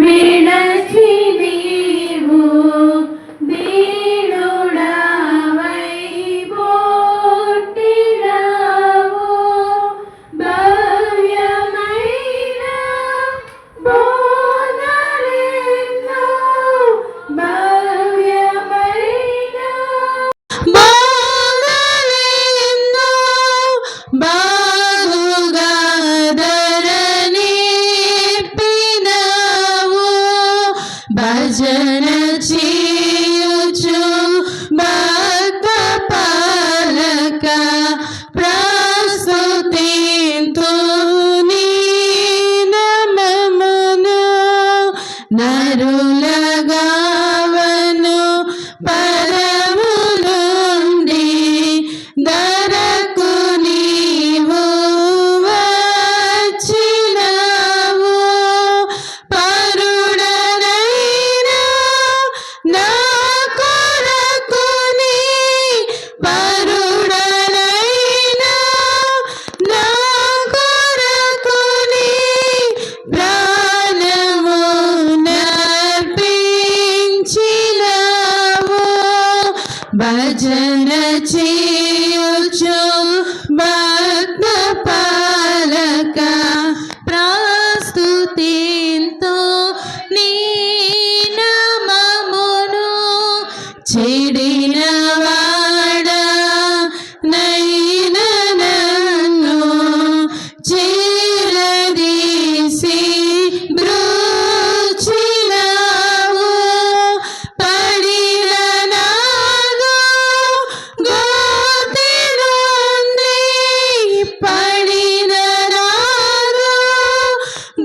విడచి నీవు దీనుడవై పుట్టినావు. భవ్యమైన బోధలెన్నో భవ్యమైన బోధలెన్నో బాగుగా ధరణిప్పినావు. భజన చేయుచు భక్త పాలక ప్రస్తుతింతు నీ నామమును. నరులగావను పరము నుండి ధరకు నీవు వచ్చినావు. పరుడనైనా నా కొరకుని పరుడనైనా నా కొరకుని ప్రాణము నర్పించినావు. భజన చేయుచు భక్త పాలక ప్రస్తుతింతు నీ నామమును. చెడిన వాడా నైనా నన్ను చేరదీసి బ్రూచినావు. పడిన నాదు గోతి నుండి పడిన నాదు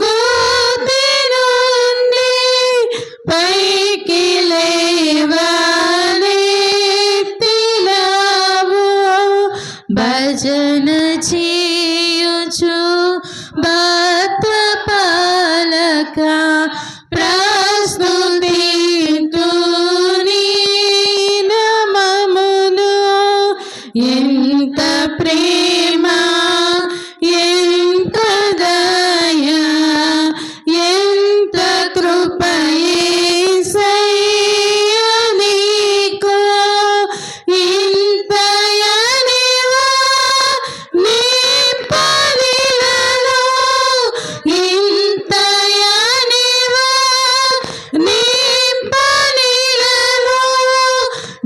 గోతి నుండి పైకి లేవనెత్తినావు. భజన చేయుచు భక్త పాలక ప్రస్తుతింతు నీ నామమును. ఎంత ప్రేమ ఎంత దయ ఎంత కృప యేసయ్యా నీకు. ఇంతయనివా నీ పనిలలో ఇంతయనివా నీ పనిలలో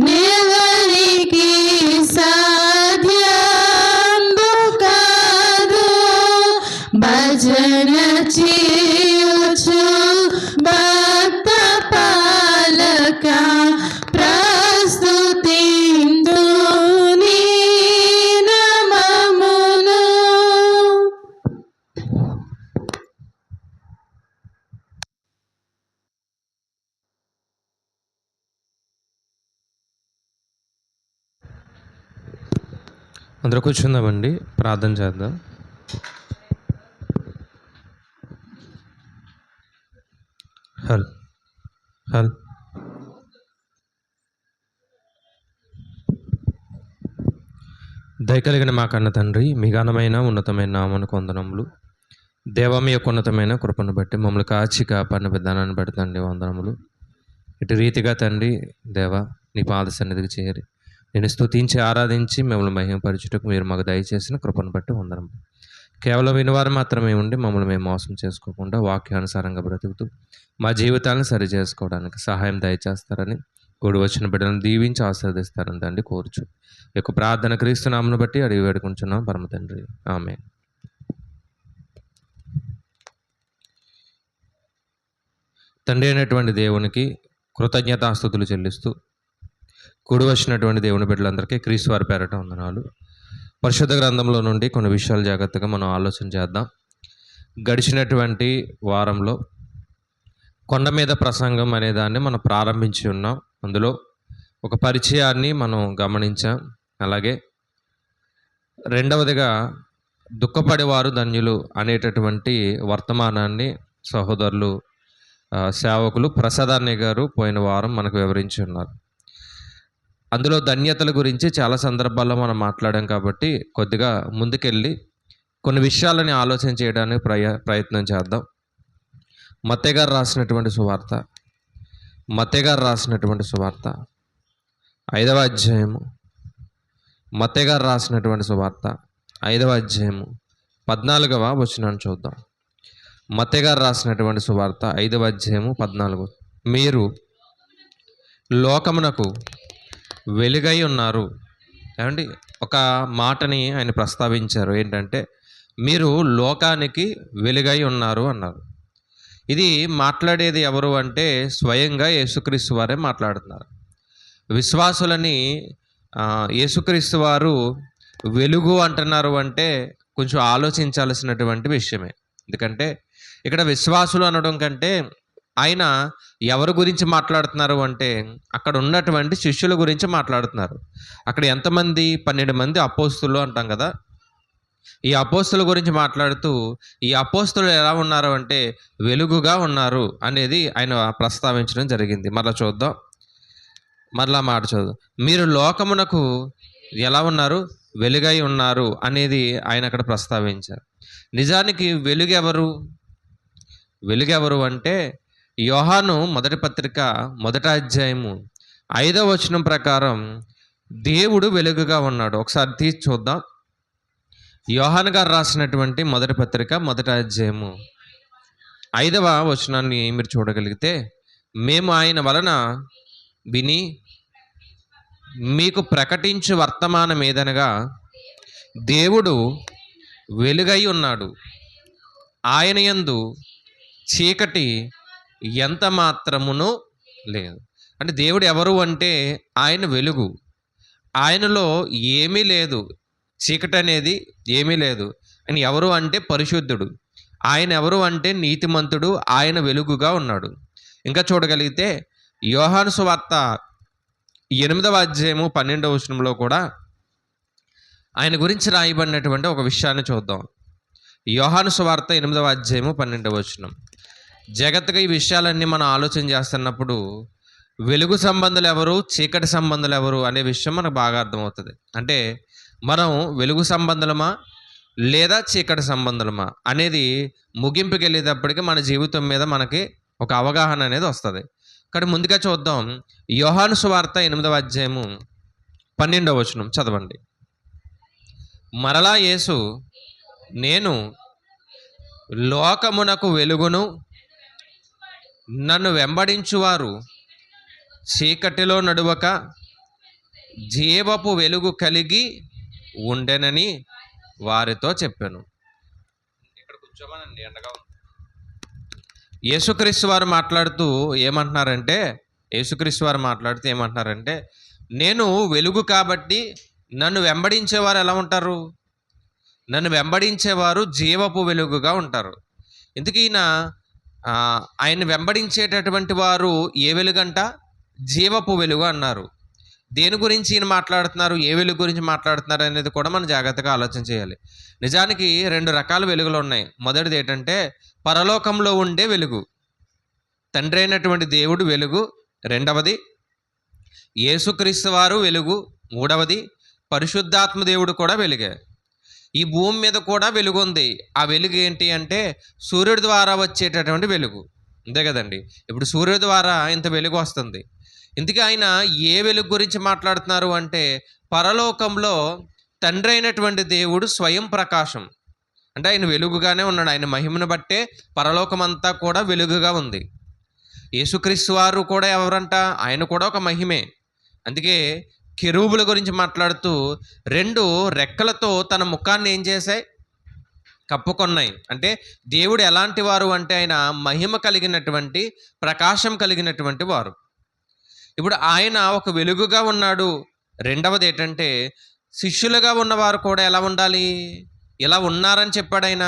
నెవరికి సాధ్యంబు కాదు. భజన చేయుచు భక్త పాలక ప్రస్తుతింతు నీ నామమును. అందరూ కూర్చుందామండి, ప్రార్థన చేద్దాం. హల్ హల్ దయకలిగిన మా కన్న తండ్రి, మీ ఘనమైన ఉన్నతమైన నామమునకు వందనములు. దేవ, మీ యొక్క ఉన్నతమైన కృపను బట్టి మమ్మల్ని కాచి కాపాడిన విధానాన్ని బట్టి తండ్రి వందనములు. ఇటు రీతిగా తండ్రి దేవ, నీ పాద సన్నిధికి చేరి నేను స్తుతించి ఆరాధించి మిమ్మల్ని మహిమపరచుటకు మీరు మాకు దయచేసిన కృపను బట్టి వందనం. కేవలం వినివారు మాత్రమే ఉండి మమ్మల్ని మేము మోసం చేసుకోకుండా వాక్యానుసారంగా బ్రతుకుతూ మా జీవితాలను సరి చేసుకోవడానికి సహాయం దయచేస్తారని, కూడి వచ్చిన బిడ్డలను దీవించి ఆశీర్వదిస్తారని తండ్రి కోరుచు ఈ యొక్క ప్రార్థన క్రీస్తు నామమును బట్టి అడిగి వేడుకుంటున్నాం పరమ తండ్రి, ఆమేన్. తండ్రి అయినటువంటి దేవునికి కృతజ్ఞతాస్తుతులు చెల్లిస్తూ కూడి వచ్చినటువంటి దేవుని బిడ్డలందరికీ క్రీస్తు వారి పేరట వందనాలు. పరిశుద్ధ గ్రంథంలో నుండి కొన్ని విషయాలు జాగ్రత్తగా మనం ఆలోచన చేద్దాం. గడిచినటువంటి వారంలో కొండ మీద ప్రసంగం అనే దాన్ని మనం ప్రారంభించి ఉన్నాం. అందులో ఒక పరిచయాన్ని మనం గమనించాం. అలాగే రెండవదిగా దుఃఖపడేవారు ధన్యులు అనేటటువంటి వర్తమానాన్ని సహోదరులు సేవకులు ప్రసాదాన్ని గారు పోయిన వారం మనకు వివరించి ఉన్నారు. అందులో ధన్యతల గురించి చాలా సందర్భాల్లో మనం మాట్లాడాం కాబట్టి కొద్దిగా ముందుకెళ్ళి కొన్ని విషయాలని ఆలోచన చేయడానికి ప్రయత్నం చేద్దాం. మత్తయి గారు రాసినటువంటి సువార్త 5వ అధ్యాయము. మత్తయి గారు రాసినటువంటి సువార్త 5వ అధ్యాయము 14వ వచనాన్ని చూద్దాం. మత్తయి గారు రాసినటువంటి సువార్త 5వ అధ్యాయము 14. మీరు లోకమునకు వెలుగై ఉన్నారు. ఏమండి, ఒక మాటని ఆయన ప్రస్తావించారు. ఏంటంటే మీరు లోకానికి వెలుగై ఉన్నారు అన్నారు. ఇది మాట్లాడేది ఎవరు అంటే స్వయంగా యేసుక్రీస్తు వారే మాట్లాడుతున్నారు. విశ్వాసులని యేసుక్రీస్తు వారు వెలుగు అంటున్నారు అంటే కొంచెం ఆలోచించాల్సినటువంటి విషయమే. ఎందుకంటే ఇక్కడ విశ్వాసులు అనడం కంటే ఆయన ఎవరి గురించి మాట్లాడుతున్నారు అంటే అక్కడ ఉన్నటువంటి శిష్యుల గురించి మాట్లాడుతున్నారు. అక్కడ ఎంతమంది? 12 మంది అపోస్తులు అంటాం కదా. ఈ అపోస్తుల గురించి మాట్లాడుతూ ఈ అపోస్తులు ఎలా ఉన్నారు అంటే వెలుగుగా ఉన్నారు అనేది ఆయన ప్రస్తావించడం జరిగింది. మరలా మాట చూద్దాం. మీరు లోకమునకు ఎలా ఉన్నారు? వెలుగై ఉన్నారు అనేది ఆయన అక్కడ ప్రస్తావించారు. నిజానికి వెలుగెవరు అంటే యోహాను మొదటి పత్రిక 1వ అధ్యాయము 5వ వచనం ప్రకారం దేవుడు వెలుగుగా ఉన్నాడు. ఒకసారి తీసి చూద్దాం. యోహాను గారు రాసినటువంటి మొదటి పత్రిక 1వ అధ్యాయము 5వ వచనాన్ని మీరు చూడగలిగితే, మేము ఆయన వలన విని మీకు ప్రకటించు వర్తమానం ఏదనగా దేవుడు వెలుగై ఉన్నాడు, ఆయన యందు చీకటి ఎంత మాత్రమును లేదు. అంటే దేవుడు ఎవరు అంటే ఆయన వెలుగు, ఆయనలో ఏమీ లేదు, చీకటి అనేది ఏమీ లేదు. ఆయన ఎవరు అంటే పరిశుద్ధుడు, ఆయన ఎవరు అంటే నీతిమంతుడు, ఆయన వెలుగుగా ఉన్నాడు. ఇంకా చూడగలిగితే యోహాను సువార్త 8వ అధ్యాయము 12వ వచనంలో కూడా ఆయన గురించి రాయబడినటువంటి ఒక విషయాన్ని చూద్దాం. యోహాను సువార్త 8వ అధ్యాయము 12వ వచనం. జగత్తుగా ఈ విషయాలన్నీ మనం ఆలోచన చేస్తున్నప్పుడు వెలుగు సంబంధులు ఎవరు, చీకటి సంబంధులు ఎవరు అనే విషయం మనకు బాగా అర్థమవుతుంది. అంటే మనం వెలుగు సంబంధులమా లేదా చీకటి సంబంధులమా అనేది ముగింపుకి వెళ్ళేటప్పటికి మన జీవితం మీద మనకి ఒక అవగాహన అనేది వస్తుంది. కానీ ముందుగా చూద్దాం. యోహాను సువార్త 8వ అధ్యాయము 12వ వచనం చదవండి. మరలా యేసు, నేను లోకమునకు వెలుగును, నన్ను వెంబడించువారు చీకటిలో నడువక జీవపు వెలుగు కలిగి ఉండెనని వారితో చెప్పాను. ఇక్కడ కూర్చోమనండి, ఎండగా ఉంది. యేసుక్రీస్తు వారు మాట్లాడుతూ ఏమంటున్నారంటే నేను వెలుగు కాబట్టి నన్ను వెంబడించేవారు ఎలా ఉంటారు? నన్ను వెంబడించేవారు జీవపు వెలుగుగా ఉంటారు. ఎందుకు ఆయన వెంబడించేటటువంటి వారు ఏ వెలుగంట? జీవపు వెలుగు అన్నారు. దేని గురించి ఈయన మాట్లాడుతున్నారు, ఏ వెలుగు గురించి మాట్లాడుతున్నారు అనేది కూడా మనం జాగ్రత్తగా ఆలోచన చేయాలి. నిజానికి 2 రకాల వెలుగులు ఉన్నాయి. మొదటిది ఏంటంటే పరలోకంలో ఉండే వెలుగు, తండ్రి అయినటువంటి దేవుడు వెలుగు. రెండవది యేసుక్రీస్తు వారు వెలుగు. మూడవది పరిశుద్ధాత్మ దేవుడు కూడా వెలుగే. ఈ భూమి మీద కూడా వెలుగు ఉంది. ఆ వెలుగు ఏంటి అంటే సూర్యుడి ద్వారా వచ్చేటటువంటి వెలుగు. అంతే కదండి. ఇప్పుడు సూర్యుడి ద్వారా ఇంత వెలుగు వస్తుంది. ఇందుకే ఆయన ఏ వెలుగు గురించి మాట్లాడుతున్నారు అంటే పరలోకంలో తండ్రి అయినటువంటి దేవుడు స్వయం ప్రకాశం. అంటే ఆయన వెలుగుగానే ఉన్నాడు. ఆయన మహిమను బట్టే పరలోకమంతా కూడా వెలుగుగా ఉంది. యేసుక్రీస్తు వారు కూడా ఎవరంట? ఆయన కూడా ఒక మహిమే. అందుకే కెరూబుల గురించి మాట్లాడుతూ 2 రెక్కలతో తన ముఖాన్ని ఏం చేశాయి? కప్పుకొన్నాయి. అంటే దేవుడు ఎలాంటి వారు అంటే ఆయన మహిమ కలిగినటువంటి, ప్రకాశం కలిగినటువంటి వారు. ఇప్పుడు ఆయన ఒక వెలుగుగా ఉన్నాడు. రెండవది ఏంటంటే శిష్యులుగా ఉన్నవారు కూడా ఎలా ఉండాలి? ఎలా ఉన్నారని చెప్పాడు ఆయన.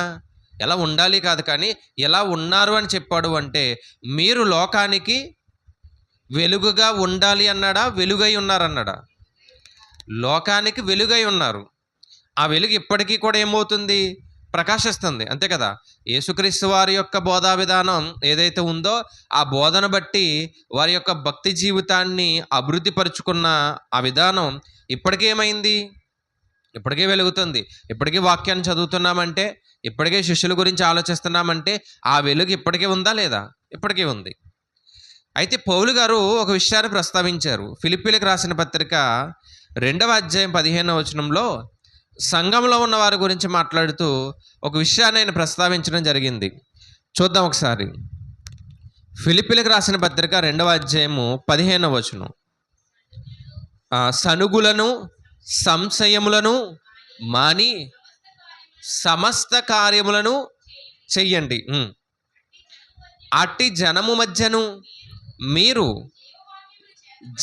ఎలా ఉండాలి కాదు, కానీ ఎలా ఉన్నారు అని చెప్పాడు. అంటే మీరు లోకానికి వెలుగుగా ఉండాలి అన్నాడా, వెలుగై ఉన్నారన్నాడా? లోకానికి వెలుగై ఉన్నారు. ఆ వెలుగు ఇప్పటికీ కూడా ఏమవుతుంది? ప్రకాశిస్తుంది. అంతే కదా. యేసుక్రీస్తు వారి యొక్క బోధా విధానం ఏదైతే ఉందో ఆ బోధన బట్టి వారి యొక్క భక్తి జీవితాన్ని అభివృద్ధి పరుచుకున్న ఆ విధానం ఇప్పటికేమైంది? ఇప్పటికే వెలుగుతుంది. ఇప్పటికీ వాక్యాన్ని చదువుతున్నామంటే, ఇప్పటికే శిష్యుల గురించి ఆలోచిస్తున్నామంటే ఆ వెలుగు ఇప్పటికే ఉందా లేదా? ఇప్పటికీ ఉంది. అయితే పౌలు గారు ఒక విషయాన్ని ప్రస్తావించారు. ఫిలిప్పీలకు రాసిన పత్రిక 2వ అధ్యాయం 15వ వచనంలో సంఘంలో ఉన్న వారి గురించి మాట్లాడుతూ ఒక విషయాన్ని ఆయన ప్రస్తావించడం జరిగింది. చూద్దాం ఒకసారి. ఫిలిప్పీలకు రాసిన పత్రిక 2వ అధ్యాయము 15వ వచనం. సనుగులను సంశయములను మాని సమస్త కార్యములను చెయ్యండి. అట్టి జనము మధ్యను మీరు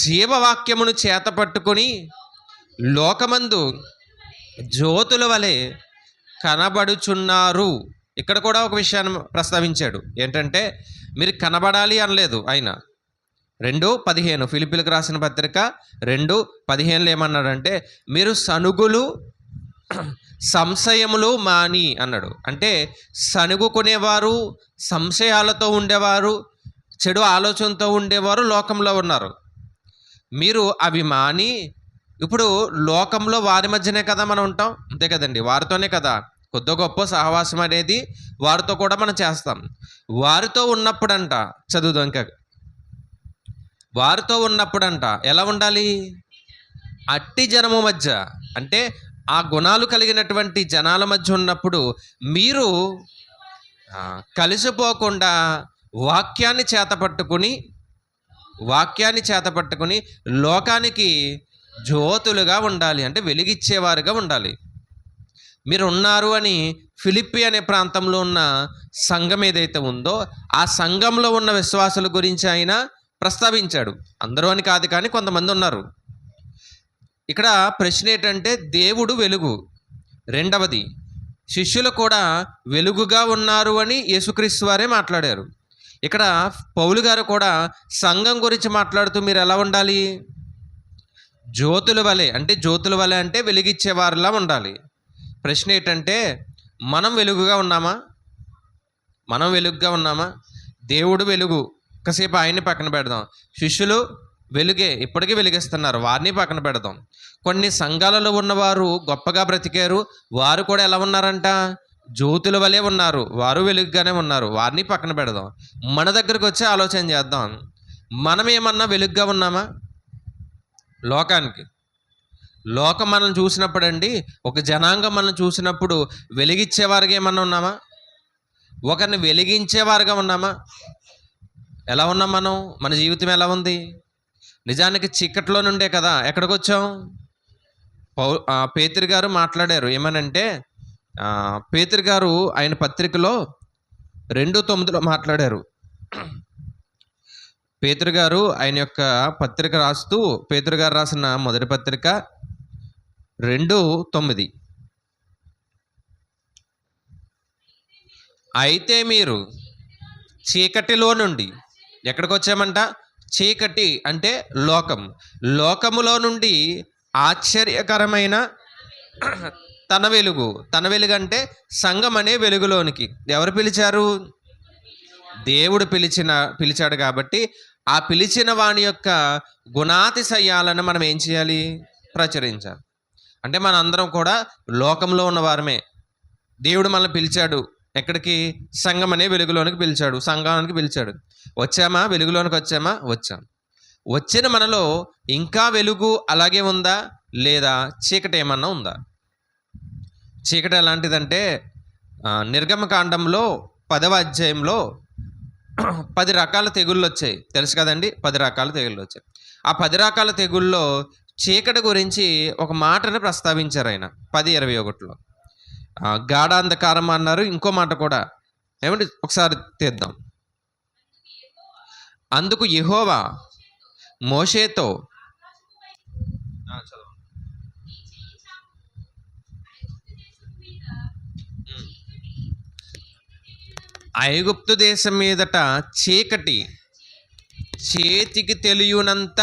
జీవవాక్యమును చేతపట్టుకొని లోకమందు జ్యోతుల వలె కనబడుచున్నారు. ఇక్కడ కూడా ఒక విషయాన్ని ప్రస్తావించాడు. ఏంటంటే మీరు కనబడాలి అనలేదు ఆయన. 2:15 ఫిలిప్పీలకు రాసిన పత్రిక 2:15 ఏమన్నాడంటే మీరు సనుగులు సంశయములు మాని అన్నాడు. అంటే సనుగుకునేవారు, సంశయాలతో ఉండేవారు, చెడు ఆలోచనతో ఉండేవారు లోకంలో ఉన్నారు. మీరు అవి మాని, ఇప్పుడు లోకంలో వారి మధ్యనే కదా మనం ఉంటాం, అంతే కదండి, వారితోనే కదా కొద్ది గొప్ప సహవాసం అనేది వారితో కూడా మనం చేస్తాం. వారితో ఉన్నప్పుడంట చదువుదాం ఇంకా. వారితో ఉన్నప్పుడంట ఎలా ఉండాలి? అట్టి జనము మధ్య, అంటే ఆ గుణాలు కలిగినటువంటి జనాల మధ్య ఉన్నప్పుడు మీరు కలిసిపోకుండా వాక్యాన్ని చేతపట్టుకుని లోకానికి జ్యోతులుగా ఉండాలి, అంటే వెలిగిచ్చేవారుగా ఉండాలి. మీరు ఉన్నారు అని ఫిలిప్పి అనే ప్రాంతంలో ఉన్న సంఘం ఏదైతే ఉందో ఆ సంఘంలో ఉన్న విశ్వాసుల గురించి ఆయన ప్రస్తావించాడు. అందరూ అని కాదు, కానీ కొంతమంది ఉన్నారు. ఇక్కడ ప్రశ్న ఏంటంటే దేవుడు వెలుగు. రెండవది, శిష్యులు కూడా వెలుగుగా ఉన్నారు అని యేసుక్రీస్తు వారే మాట్లాడారు. ఇక్కడ పౌలు గారు కూడా సంఘం గురించి మాట్లాడుతూ మీరు ఎలా ఉండాలి? జ్యోతుల వలె అంటే వెలిగిచ్చేవారిలా ఉండాలి. ప్రశ్న ఏంటంటే మనం వెలుగుగా ఉన్నామా? దేవుడు వెలుగు, కాసేపు ఆయన్ని పక్కన పెడదాం. శిష్యులు వెలుగే, ఇప్పటికీ వెలిగిస్తున్నారు, వారిని పక్కన పెడదాం. కొన్ని సంఘాలలో ఉన్నవారు గొప్పగా బ్రతికారు, వారు కూడా ఎలా ఉన్నారంట? జ్యోతుల వలె ఉన్నారు, వారు వెలుగుగానే ఉన్నారు, వారిని పక్కన పెడదాం. మన దగ్గరకు వచ్చి ఆలోచన చేద్దాం. మనం ఏమన్నా వెలుగుగా ఉన్నామా? లోకం మనం చూసినప్పుడు అండి, ఒక జనాంగం మనం చూసినప్పుడు వెలిగించేవారుగా ఏమన్నా ఉన్నామా? ఒకరిని వెలిగించేవారుగా ఉన్నామా? ఎలా ఉన్నాం మనం? మన జీవితం ఎలా ఉంది? నిజానికి చీకట్లో నుండే కదా ఎక్కడికి వచ్చాం? పేతురు గారు మాట్లాడారు ఏమనంటే, పేతురు గారు ఆయన పత్రికలో 2:9 మాట్లాడారు. పేతురు గారు ఆయన యొక్క పత్రిక రాస్తూ, పేతురు గారు రాసిన మొదటి పత్రిక 2:9, అయితే మీరు చీకటిలో నుండి ఎక్కడికి వచ్చామంట? చీకటి అంటే లోకములో నుండి ఆశ్చర్యకరమైన తన వెలుగు అంటే సంఘం అనే వెలుగులోనికి ఎవరు పిలిచారు? దేవుడు పిలిచాడు. కాబట్టి ఆ పిలిచిన వాని యొక్క గుణాతిశయాలను మనం ఏం చేయాలి? ప్రచురించాలి. అంటే మన అందరం కూడా లోకంలో ఉన్నవారమే. దేవుడు మనల్ని పిలిచాడు ఎక్కడికి? సంఘం అనే వెలుగులోనికి పిలిచాడు, సంఘానికి పిలిచాడు. వచ్చామా? వెలుగులోనికి వచ్చాం. వచ్చిన మనలో ఇంకా వెలుగు అలాగే ఉందా, లేదా చీకటి ఏమన్నా ఉందా? చీకటి ఎలాంటిదంటే నిర్గమకాండంలో 10వ అధ్యాయంలో 10 రకాల తెగుళ్ళు వచ్చాయి, తెలుసు కదండి. 10 రకాల తెగుళ్ళు వచ్చాయి. ఆ 10 రకాల తెగుల్లో చీకటి గురించి ఒక మాటను ప్రస్తావించారు ఆయన 10:21లో. గాఢాంధకారం అన్నారు. ఇంకో మాట కూడా ఏమంటే ఒకసారి తీద్దాం. అందుకు యెహోవా మోషేతో ఐగుప్తు దేశం మీదట చీకటి, చేతికి తెలియనంత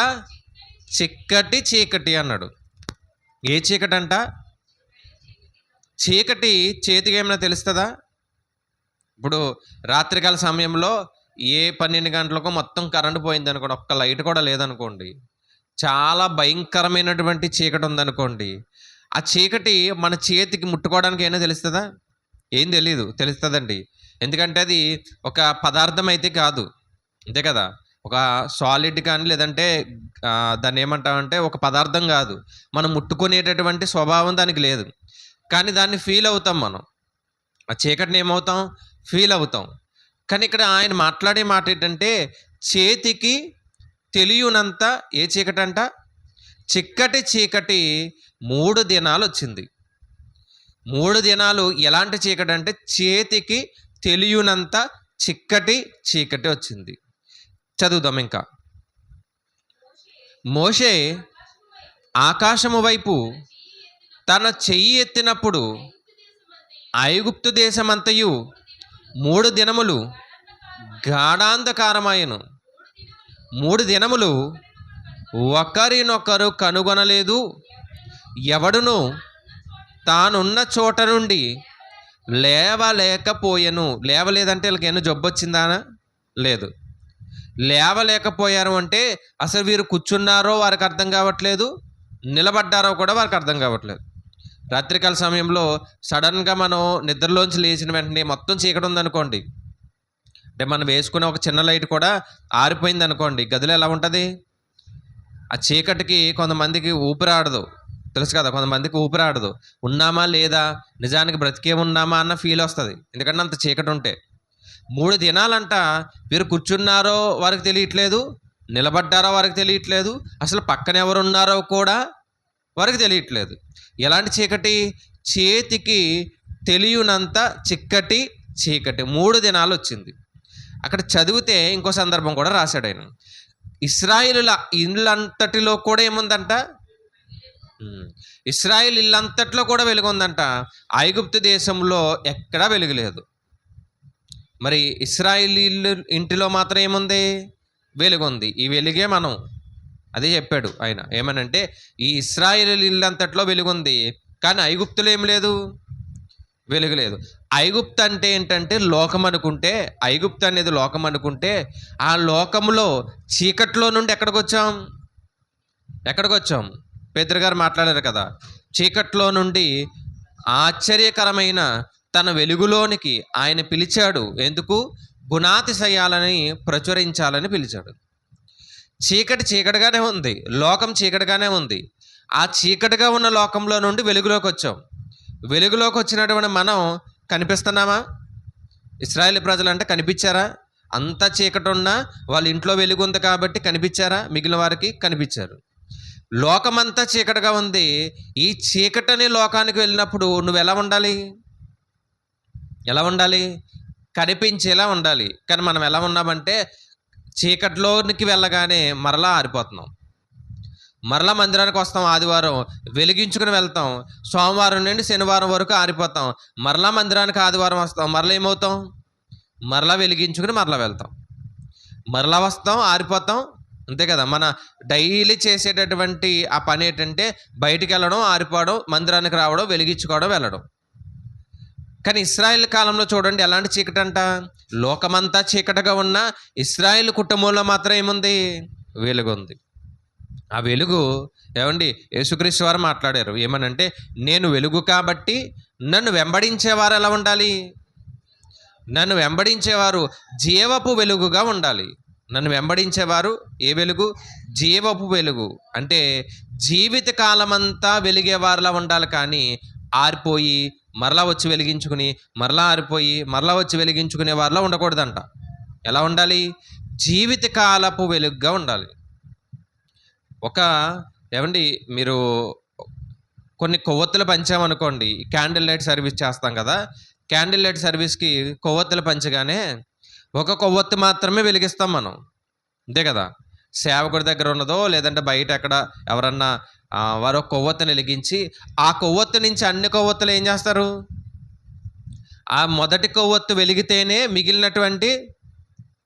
చీకటి అన్నాడు. ఏ చీకటి అంట? చీకటి చేతికి ఏమైనా తెలుస్తుందా? ఇప్పుడు రాత్రికాల సమయంలో ఏ 12 గంటలకు మొత్తం కరెంటు పోయింది అనుకోండి, ఒక్క లైట్ కూడా లేదనుకోండి, చాలా భయంకరమైనటువంటి చీకటి ఉందనుకోండి, ఆ చీకటి మన చేతికి ముట్టుకోవడానికి ఏమైనా తెలుస్తుందా? ఏం తెలీదు. తెలుస్తుందండి. ఎందుకంటే అది ఒక పదార్థం అయితే కాదు, అంతే కదా. ఒక సాలిడ్ కానీ లేదంటే దాన్ని ఏమంటామంటే ఒక పదార్థం కాదు. మనం ముట్టుకునేటటువంటి స్వభావం దానికి లేదు. కానీ దాన్ని ఫీల్ అవుతాం మనం. ఆ చీకటిని ఏమవుతాం? ఫీల్ అవుతాం. కానీ ఇక్కడ ఆయన మాట్లాడే మాట ఏంటంటే, చేతికి తెలియనంత ఏ చీకటంట? చిక్కటి చీకటి 3 దినాలు వచ్చింది. 3 దినాలు ఎలాంటి చీకటి అంటే చేతికి తెలియనంత చిక్కటి చీకటి వచ్చింది. చదువుదాం ఇంకా. మోషే ఆకాశము వైపు తన చెయ్యి ఎత్తినప్పుడు ఐగుప్తు దేశమంతయు 3 దినములు గాఢాంధకారమాయెను. 3 దినములు ఒకరినొకరు కనుగొనలేదు. ఎవడును తానున్న చోట నుండి లేవలేకపోయెను. లేవలేదంటే వీళ్ళకి ఏమైనా జబ్బు వచ్చిందా? లేదు. లేవలేకపోయారు అంటే అసలు వీరు కూర్చున్నారో వారికి అర్థం కావట్లేదు, నిలబడ్డారో కూడా వారికి అర్థం కావట్లేదు. రాత్రికాల సమయంలో సడన్గా మనం నిద్రలోంచి లేచిన వెంటనే మొత్తం చీకటి ఉందనుకోండి, అంటే మనం వేసుకునే ఒక చిన్న లైట్ కూడా ఆరిపోయింది అనుకోండి, గదిలో ఎలా ఉంటుంది? ఆ చీకటికి కొంతమందికి ఊపిరాడదు, తెలుసు కదా. కొంతమందికి ఊపిరాడదు. ఉన్నామా లేదా, నిజానికి బ్రతికే ఉన్నామా అన్న ఫీల్ వస్తుంది, ఎందుకంటే అంత చీకటి ఉంటే. 3 దినాలంట వీరు కూర్చున్నారో వారికి తెలియట్లేదు, నిలబడ్డారో వారికి తెలియట్లేదు, అసలు పక్కన ఎవరున్నారో కూడా వారికి తెలియట్లేదు. ఎలాంటి చీకటి? చేతికి తెలియనంత చిక్కటి చీకటి 3 దినాలు వచ్చింది. అక్కడ చదివితే ఇంకో సందర్భం కూడా రాశాడు ఆయన. ఇశ్రాయేలుల ఇల్లంతటిలో కూడా ఏముందంట? ఇశ్రాయేల్ ఇల్లంతట్లో కూడా వెలుగుందంట. ఐగుప్తు దేశంలో ఎక్కడా వెలుగులేదు. మరి ఇశ్రాయేలీయుల ఇంటిలో మాత్రం ఏముంది? వెలుగుంది. ఈ వెలుగే మనం, అదే చెప్పాడు ఆయన. ఏమనంటే ఈ ఇశ్రాయేలీయుల ఇల్లంతట్లో వెలుగుంది, కానీ ఐగుప్తులో ఏం లేదు, వెలుగు లేదు. ఐగుప్తు అంటే ఏంటంటే లోకం అనుకుంటే, ఐగుప్తు అనేది లోకం అనుకుంటే, ఆ లోకంలో చీకట్లో నుండి ఎక్కడికి వచ్చాం? పేతురు గారు మాట్లాడారు కదా, చీకట్లో నుండి ఆశ్చర్యకరమైన తన వెలుగులోనికి ఆయన పిలిచాడు. ఎందుకు? గుణాతిశయాలని ప్రచురించాలని పిలిచాడు. చీకటి చీకటిగానే ఉంది, లోకం చీకటిగానే ఉంది. ఆ చీకటిగా ఉన్న లోకంలో నుండి వెలుగులోకి వచ్చాం. వెలుగులోకి వచ్చినటువంటి మనం కనిపిస్తున్నామా? ఇశ్రాయేల్ ప్రజలు అంటే కనిపించారా? అంత చీకటి ఉన్నా వాళ్ళ ఇంట్లో వెలుగు ఉంది కాబట్టి కనిపించారా? మిగిలిన వారికి కనిపించారు. లోకమంతా చీకటిగా ఉంది. ఈ చీకటిని లోకానికి వెళ్ళినప్పుడు నువ్వు ఎలా ఉండాలి? కనిపించేలా ఉండాలి. కానీ మనం ఎలా ఉన్నామంటే చీకటిలోనికి వెళ్ళగానే మరలా ఆరిపోతున్నాం. మరలా మందిరానికి వస్తాం, ఆదివారం వెలిగించుకుని వెళ్తాం, సోమవారం నుండి శనివారం వరకు ఆరిపోతాం. మరలా మందిరానికి ఆదివారం వస్తాం, మరలా ఏమవుతాం? మరలా వెలిగించుకుని మరలా వెళ్తాం, మరలా వస్తాం, ఆరిపోతాం, అంతే కదా. మన డైలీ చేసేటటువంటి ఆ పని ఏంటంటే బయటికి వెళ్ళడం, ఆరిపోవడం, మందిరానికి రావడం, వెలిగించుకోవడం, వెళ్ళడం. కానీ ఇశ్రాయేల్ కాలంలో చూడండి ఎలాంటి చీకటి అంట. లోకమంతా చీకటిగా ఉన్న ఇశ్రాయేల్ కుటుంబంలో మాత్రం ఏముంది? వెలుగు ఉంది. ఆ వెలుగు ఏమండి, యేసుక్రీస్తు వారు మాట్లాడారు. ఏమనంటే నేను వెలుగు కాబట్టి నన్ను వెంబడించేవారు ఎలా ఉండాలి? నన్ను వెంబడించేవారు జీవపు వెలుగుగా ఉండాలి. నన్ను వెంబడించేవారు ఏ వెలుగు? జీవపు వెలుగు. అంటే జీవిత కాలమంతా వెలిగేవారిలా ఉండాలి, కానీ ఆరిపోయి మరలా వచ్చి వెలిగించుకుని, మరలా ఆరిపోయి మరలా వచ్చి వెలిగించుకునే వారిలా ఉండకూడదంట. ఎలా ఉండాలి? జీవిత కాలపు వెలుగుగా ఉండాలి. ఏమండి, మీరు కొన్ని కొవ్వొత్తులు పంచామనుకోండి, క్యాండిల్ లైట్ సర్వీస్ చేస్తాం కదా, క్యాండిల్ లైట్ సర్వీస్కి కొవ్వొత్తులు పంచగానే ఒక కొవ్వొత్తి మాత్రమే వెలిగిస్తాం మనం, అంతే కదా. సేవకుడి దగ్గర ఉన్నదో లేదంటే బయట ఎక్కడ ఎవరన్నా వారు కొవ్వొత్తిని వెలిగించి ఆ కొవ్వొత్తి నుంచి అన్ని కొవ్వొత్తులు ఏం చేస్తారు? ఆ మొదటి కొవ్వొత్తి వెలిగితేనే మిగిలినటువంటి,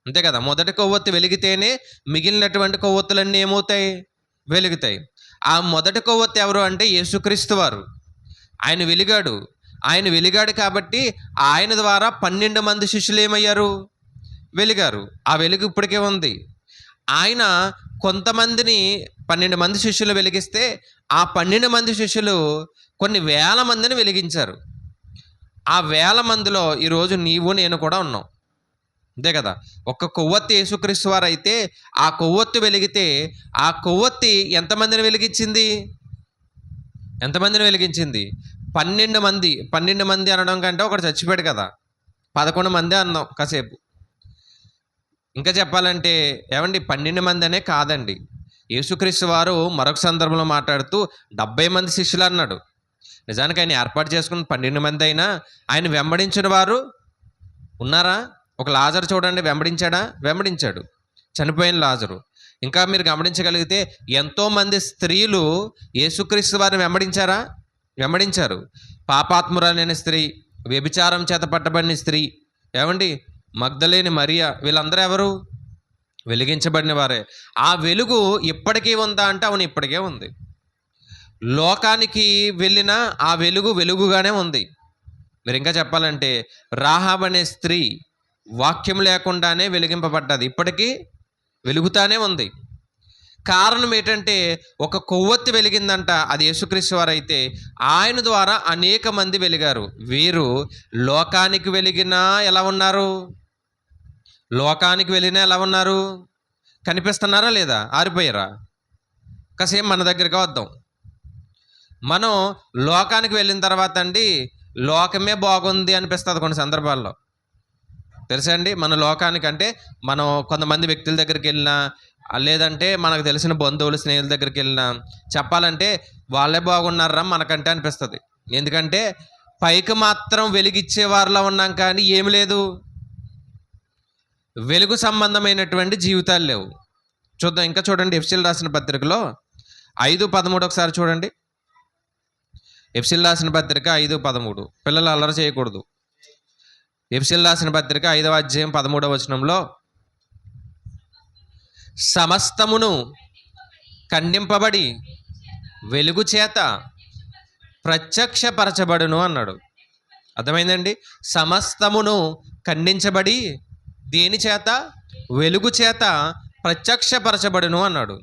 అంతే కదా, మొదటి కొవ్వొత్తి వెలిగితేనే మిగిలినటువంటి కొవ్వొత్తులన్నీ ఏమవుతాయి? వెలుగుతాయి. ఆ మొదటి కొవ్వొత్తి ఎవరు అంటే యేసుక్రీస్తు వారు. ఆయన వెలిగాడు కాబట్టి ఆయన ద్వారా 12 మంది శిష్యులు ఏమయ్యారు? వెలిగారు. ఆ వెలుగు ఇప్పటికే ఉంది. ఆయన కొంతమందిని 12 మంది శిష్యులు వెలిగిస్తే ఆ 12 మంది శిష్యులు కొన్ని వేల మందిని వెలిగించారు. ఆ వేల మందిలో ఈరోజు నీవు నేను కూడా ఉన్నాం. అంతే కదా. ఒక్క కొవ్వొత్తి యేసుక్రీస్తు వారు అయితే ఆ కొవ్వొత్తి వెలిగితే ఆ కొవ్వొత్తి ఎంతమందిని వెలిగించింది? ఎంతమందిని వెలిగించింది? 12 మంది. 12 మంది అనడం కంటే ఒకడు చచ్చిపోయాడు కదా, 11 మంది అన్నాం కాసేపు. ఇంకా చెప్పాలంటే ఏమండి 12 మంది అనే కాదండి. యేసుక్రీస్తు వారు మరొక సందర్భంలో మాట్లాడుతూ 70 మంది శిష్యులు అన్నాడు. నిజానికి ఆయన ఏర్పాటు చేసుకున్న 12 మంది అయినా ఆయన వెంబడించిన వారు ఉన్నారా? ఒక లాజరు చూడండి, వెంబడించాడా? వెంబడించాడు, చనిపోయిన లాజరు. ఇంకా మీరు గమనించగలిగితే ఎంతోమంది స్త్రీలు యేసుక్రీస్తు వారిని వెంబడించారా? వెంబడించారు. పాపాత్మురాలైన స్త్రీ, వ్యభిచారం చేత పట్టబడిన స్త్రీ, ఏమండి మగ్దలేని మరియా, వీళ్ళందరూ ఎవరు? వెలిగించబడిన వారే. ఆ వెలుగు ఇప్పటికీ ఉందా అంటే అవును, ఇప్పటికే ఉంది. లోకానికి వెళ్ళిన ఆ వెలుగు వెలుగుగానే ఉంది. మీరు ఇంకా చెప్పాలంటే రాహాబ్ అనే స్త్రీ వాక్యం లేకుండానే వెలిగింపబడ్డది, ఇప్పటికీ వెలుగుతానే ఉంది. కారణం ఏంటంటే ఒక కొవ్వొత్తి వెలిగిందంట, అది యేసుక్రీస్తు వారు అయితే ఆయన ద్వారా అనేక మంది వెలిగారు. వీరు లోకానికి వెలిగినా ఎలా ఉన్నారు? లోకానికి వెళ్ళినా ఎలా ఉన్నారు? కనిపిస్తున్నారా లేదా? ఆరిపోయారా? కాసేపు మన దగ్గరికి వద్దాం. మనం లోకానికి వెళ్ళిన తర్వాత అండి లోకమే బాగుంది అనిపిస్తుంది కొన్ని సందర్భాల్లో. తెలుసా అండి? మన లోకానికి అంటే మనం కొంతమంది వ్యక్తుల దగ్గరికి వెళ్ళినా, లేదంటే మనకు తెలిసిన బంధువులు స్నేహితుల దగ్గరికి వెళ్ళినా చెప్పాలంటే వాళ్ళే బాగున్నారా మనకంటే అనిపిస్తుంది. ఎందుకంటే పైకి మాత్రం వెలిగిచ్చే వారిలో ఉన్నాం కానీ ఏమి లేదు, వెలుగు సంబంధమైనటువంటి జీవితాలు లేవు. చూద్దాం, ఇంకా చూడండి ఎఫెసీయులకు రాసిన పత్రికలో 5:13 ఒకసారి చూడండి. ఎఫెసీయులకు రాసిన పత్రిక 5:13. పిల్లలు అల్లరి చేయకూడదు. ఎఫెసీయులకు రాసిన పత్రిక 5వ అధ్యాయం 13వ వచనంలో సమస్తమును ఖండింపబడి వెలుగు చేత ప్రత్యక్షపరచబడును అన్నాడు. అర్థమైందండి? సమస్తమును ఖండించబడి దేని చేత? వెలుగు చేత ప్రత్యక్షపరచబడును అన్నాడు.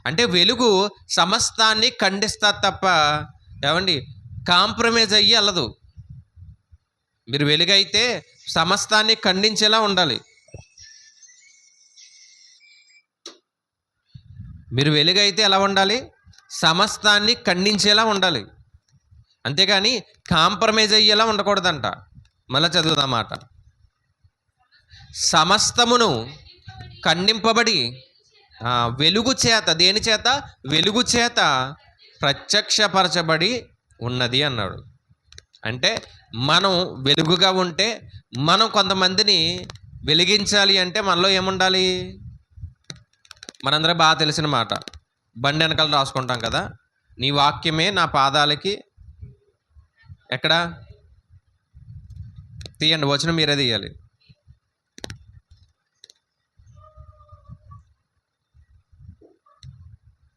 అంటే వెలుగు సమస్తాన్ని ఖండిస్తా తప్ప ఏమండి కాంప్రమైజ్ అయ్యి వెళ్ళదు. మీరు వెలుగైతే సమస్తాన్ని ఖండించేలా ఉండాలి. మీరు వెలుగైతే ఎలా ఉండాలి? సమస్తాన్ని ఖండించేలా ఉండాలి, అంతేగాని కాంప్రమైజ్ అయ్యేలా ఉండకూడదంట. మళ్ళీ చదువుదాం మాట. సమస్తమును ఖండింపబడి వెలుగు చేత, దేని చేత? వెలుగు చేత ప్రత్యక్షపరచబడి ఉన్నది అన్నాడు. అంటే మనం వెలుగుగా ఉంటే మనం కొంతమందిని వెలిగించాలి అంటే మనలో ఏముండాలి? మనందరూ బాగా తెలిసిన మాట, బండి వెనకాల రాసుకుంటాం కదా, నీ వాక్యమే నా పాదాలకి ఎక్కడ? తీయండి, వచనం మీరే తీయాలి.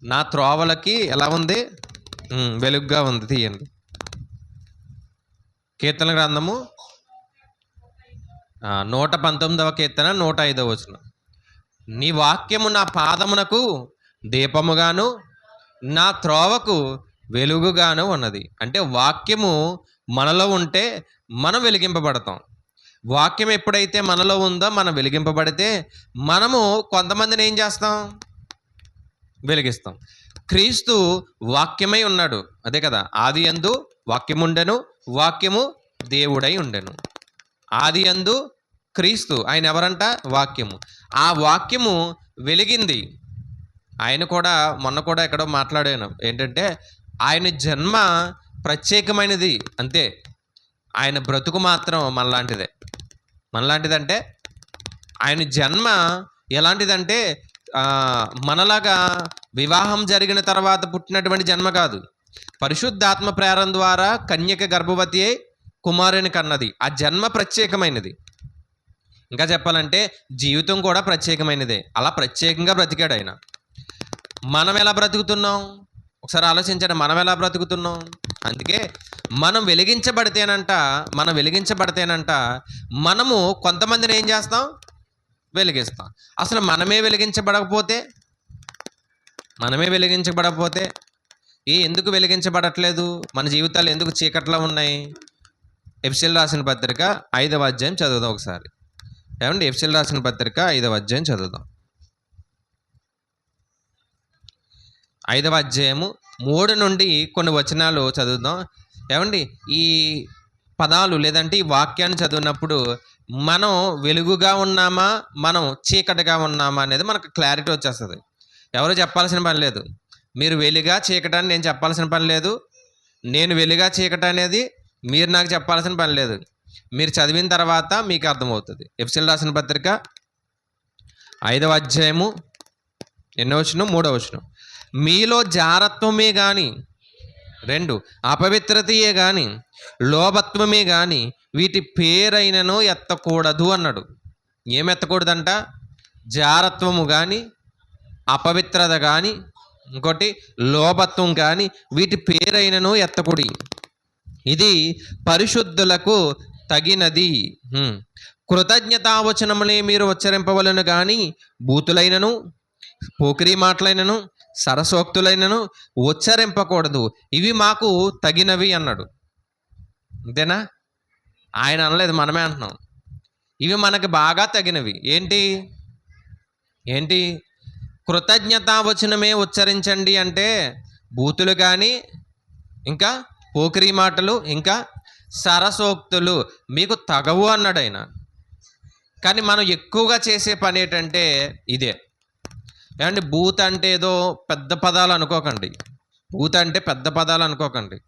నా త్రోవలకి ఎలా ఉంది? వెలుగుగా ఉంది. తీయండి. కీర్తన గ్రంథము 119వ కీర్తన 105వ వచనం. నీ వాక్యము నా పాదమునకు దీపముగాను నా త్రోవకు వెలుగుగాను ఉన్నది. అంటే వాక్యము మనలో ఉంటే మనం వెలిగింపబడతాం. వాక్యం ఎప్పుడైతే మనలో ఉందో మనం వెలిగింపబడితే మనము కొంతమందిని ఏం చేస్తాం? వెలిగిస్తాం. క్రీస్తు వాక్యమై ఉన్నాడు, అదే కదా. ఆది యందు వాక్యముండెను, వాక్యము దేవుడై ఉండెను. ఆది యందు క్రీస్తు, ఆయన ఎవరంట? వాక్యము. ఆ వాక్యము వెలిగింది. ఆయన కూడా మొన్న కూడా ఎక్కడో మాట్లాడాను ఏంటంటే ఆయన జన్మ ప్రత్యేకమైనది, అంతే. ఆయన బ్రతుకు మాత్రం మనలాంటిదే. మనలాంటిదంటే ఆయన జన్మ ఎలాంటిదంటే మనలాగా వివాహం జరిగిన తర్వాత పుట్టినటువంటి జన్మ కాదు. పరిశుద్ధాత్మ ప్రేరణ ద్వారా కన్యక గర్భవతి అయి కుమారుని కన్నది. ఆ జన్మ ప్రత్యేకమైనది. ఇంకా చెప్పాలంటే జీవితం కూడా ప్రత్యేకమైనదే. అలా ప్రత్యేకంగా బ్రతికాడు ఆయన. మనం ఎలా బ్రతుకుతున్నాం ఒకసారి ఆలోచించండి. మనం ఎలా బ్రతుకుతున్నాం? అందుకే మనం వెలిగించబడితేనంట మనము కొంతమందిని ఏం చేస్తాం? వెలిగిస్తాం. అసలు మనమే వెలిగించబడకపోతే ఎందుకు వెలిగించబడట్లేదు? మన జీవితాలు ఎందుకు చీకట్లో ఉన్నాయి? ఎఫెసీయులకు రాసిన పత్రిక 5వ అధ్యాయం చదువుదాం ఒకసారి. ఏమండి, ఎఫెసీయులకు రాసిన పత్రిక 5వ అధ్యాయం చదువుదాం. 5వ అధ్యాయము 3 నుండి కొన్ని వచనాలు చదువుదాం. ఏమండి, ఈ పదాలు లేదంటే ఈ వాక్యాన్ని చదివినప్పుడు మనం వెలుగుగా ఉన్నామా, మనం చీకటిగా ఉన్నామా అనేది మనకు క్లారిటీ వచ్చేస్తుంది. ఎవరు చెప్పాల్సిన పని లేదు. మీరు వెలుగా చీకటాన్ని నేను చెప్పాల్సిన పని లేదు. నేను వెలుగా చీకటి అనేది మీరు నాకు చెప్పాల్సిన పని లేదు. మీరు చదివిన తర్వాత మీకు అర్థమవుతుంది. ఎఫెసీయులకు రాసిన పత్రిక 5వ అధ్యాయము ఎన్నో వచనం? 3వ వచనం. మీలో జారత్వమే కానీ, 2 అపవిత్రతయే కానీ, లోభత్వమే కానీ వీటి పేరైనను ఎత్తకూడదు అన్నాడు. ఏం ఎత్తకూడదంట? జారత్వము కానీ, అపవిత్రత కానీ, ఇంకోటి లోభత్వం కానీ వీటి పేరైనను ఎత్తకుడి. ఇది పరిశుద్ధులకు తగినది. కృతజ్ఞతావచనములే మీరు ఉచ్చరింపవలను కానీ బూతులైనను, పోకిరీ మాటలైనను, సరసోక్తులైనను ఉచ్చరింపకూడదు. ఇవి మాకు తగినవి అన్నాడు. అంతేనా? ఆయన అనలేదు, మనమే అంటున్నాం. ఇవి మనకి బాగా తగినవి. ఏంటి? కృతజ్ఞతావచనమే ఉచ్చరించండి అంటే బూతులు కానీ, ఇంకా పోకిరీ మాటలు, ఇంకా సరసోక్తులు మీకు తగవు అన్నాడు ఆయన. కానీ మనం ఎక్కువగా చేసే పని ఏంటంటే ఇదే. ఏమంటే బూత్ అంటే ఏదో పెద్ద పదాలు అనుకోకండి. బూత్ అంటే పెద్ద పదాలు అనుకోకండి.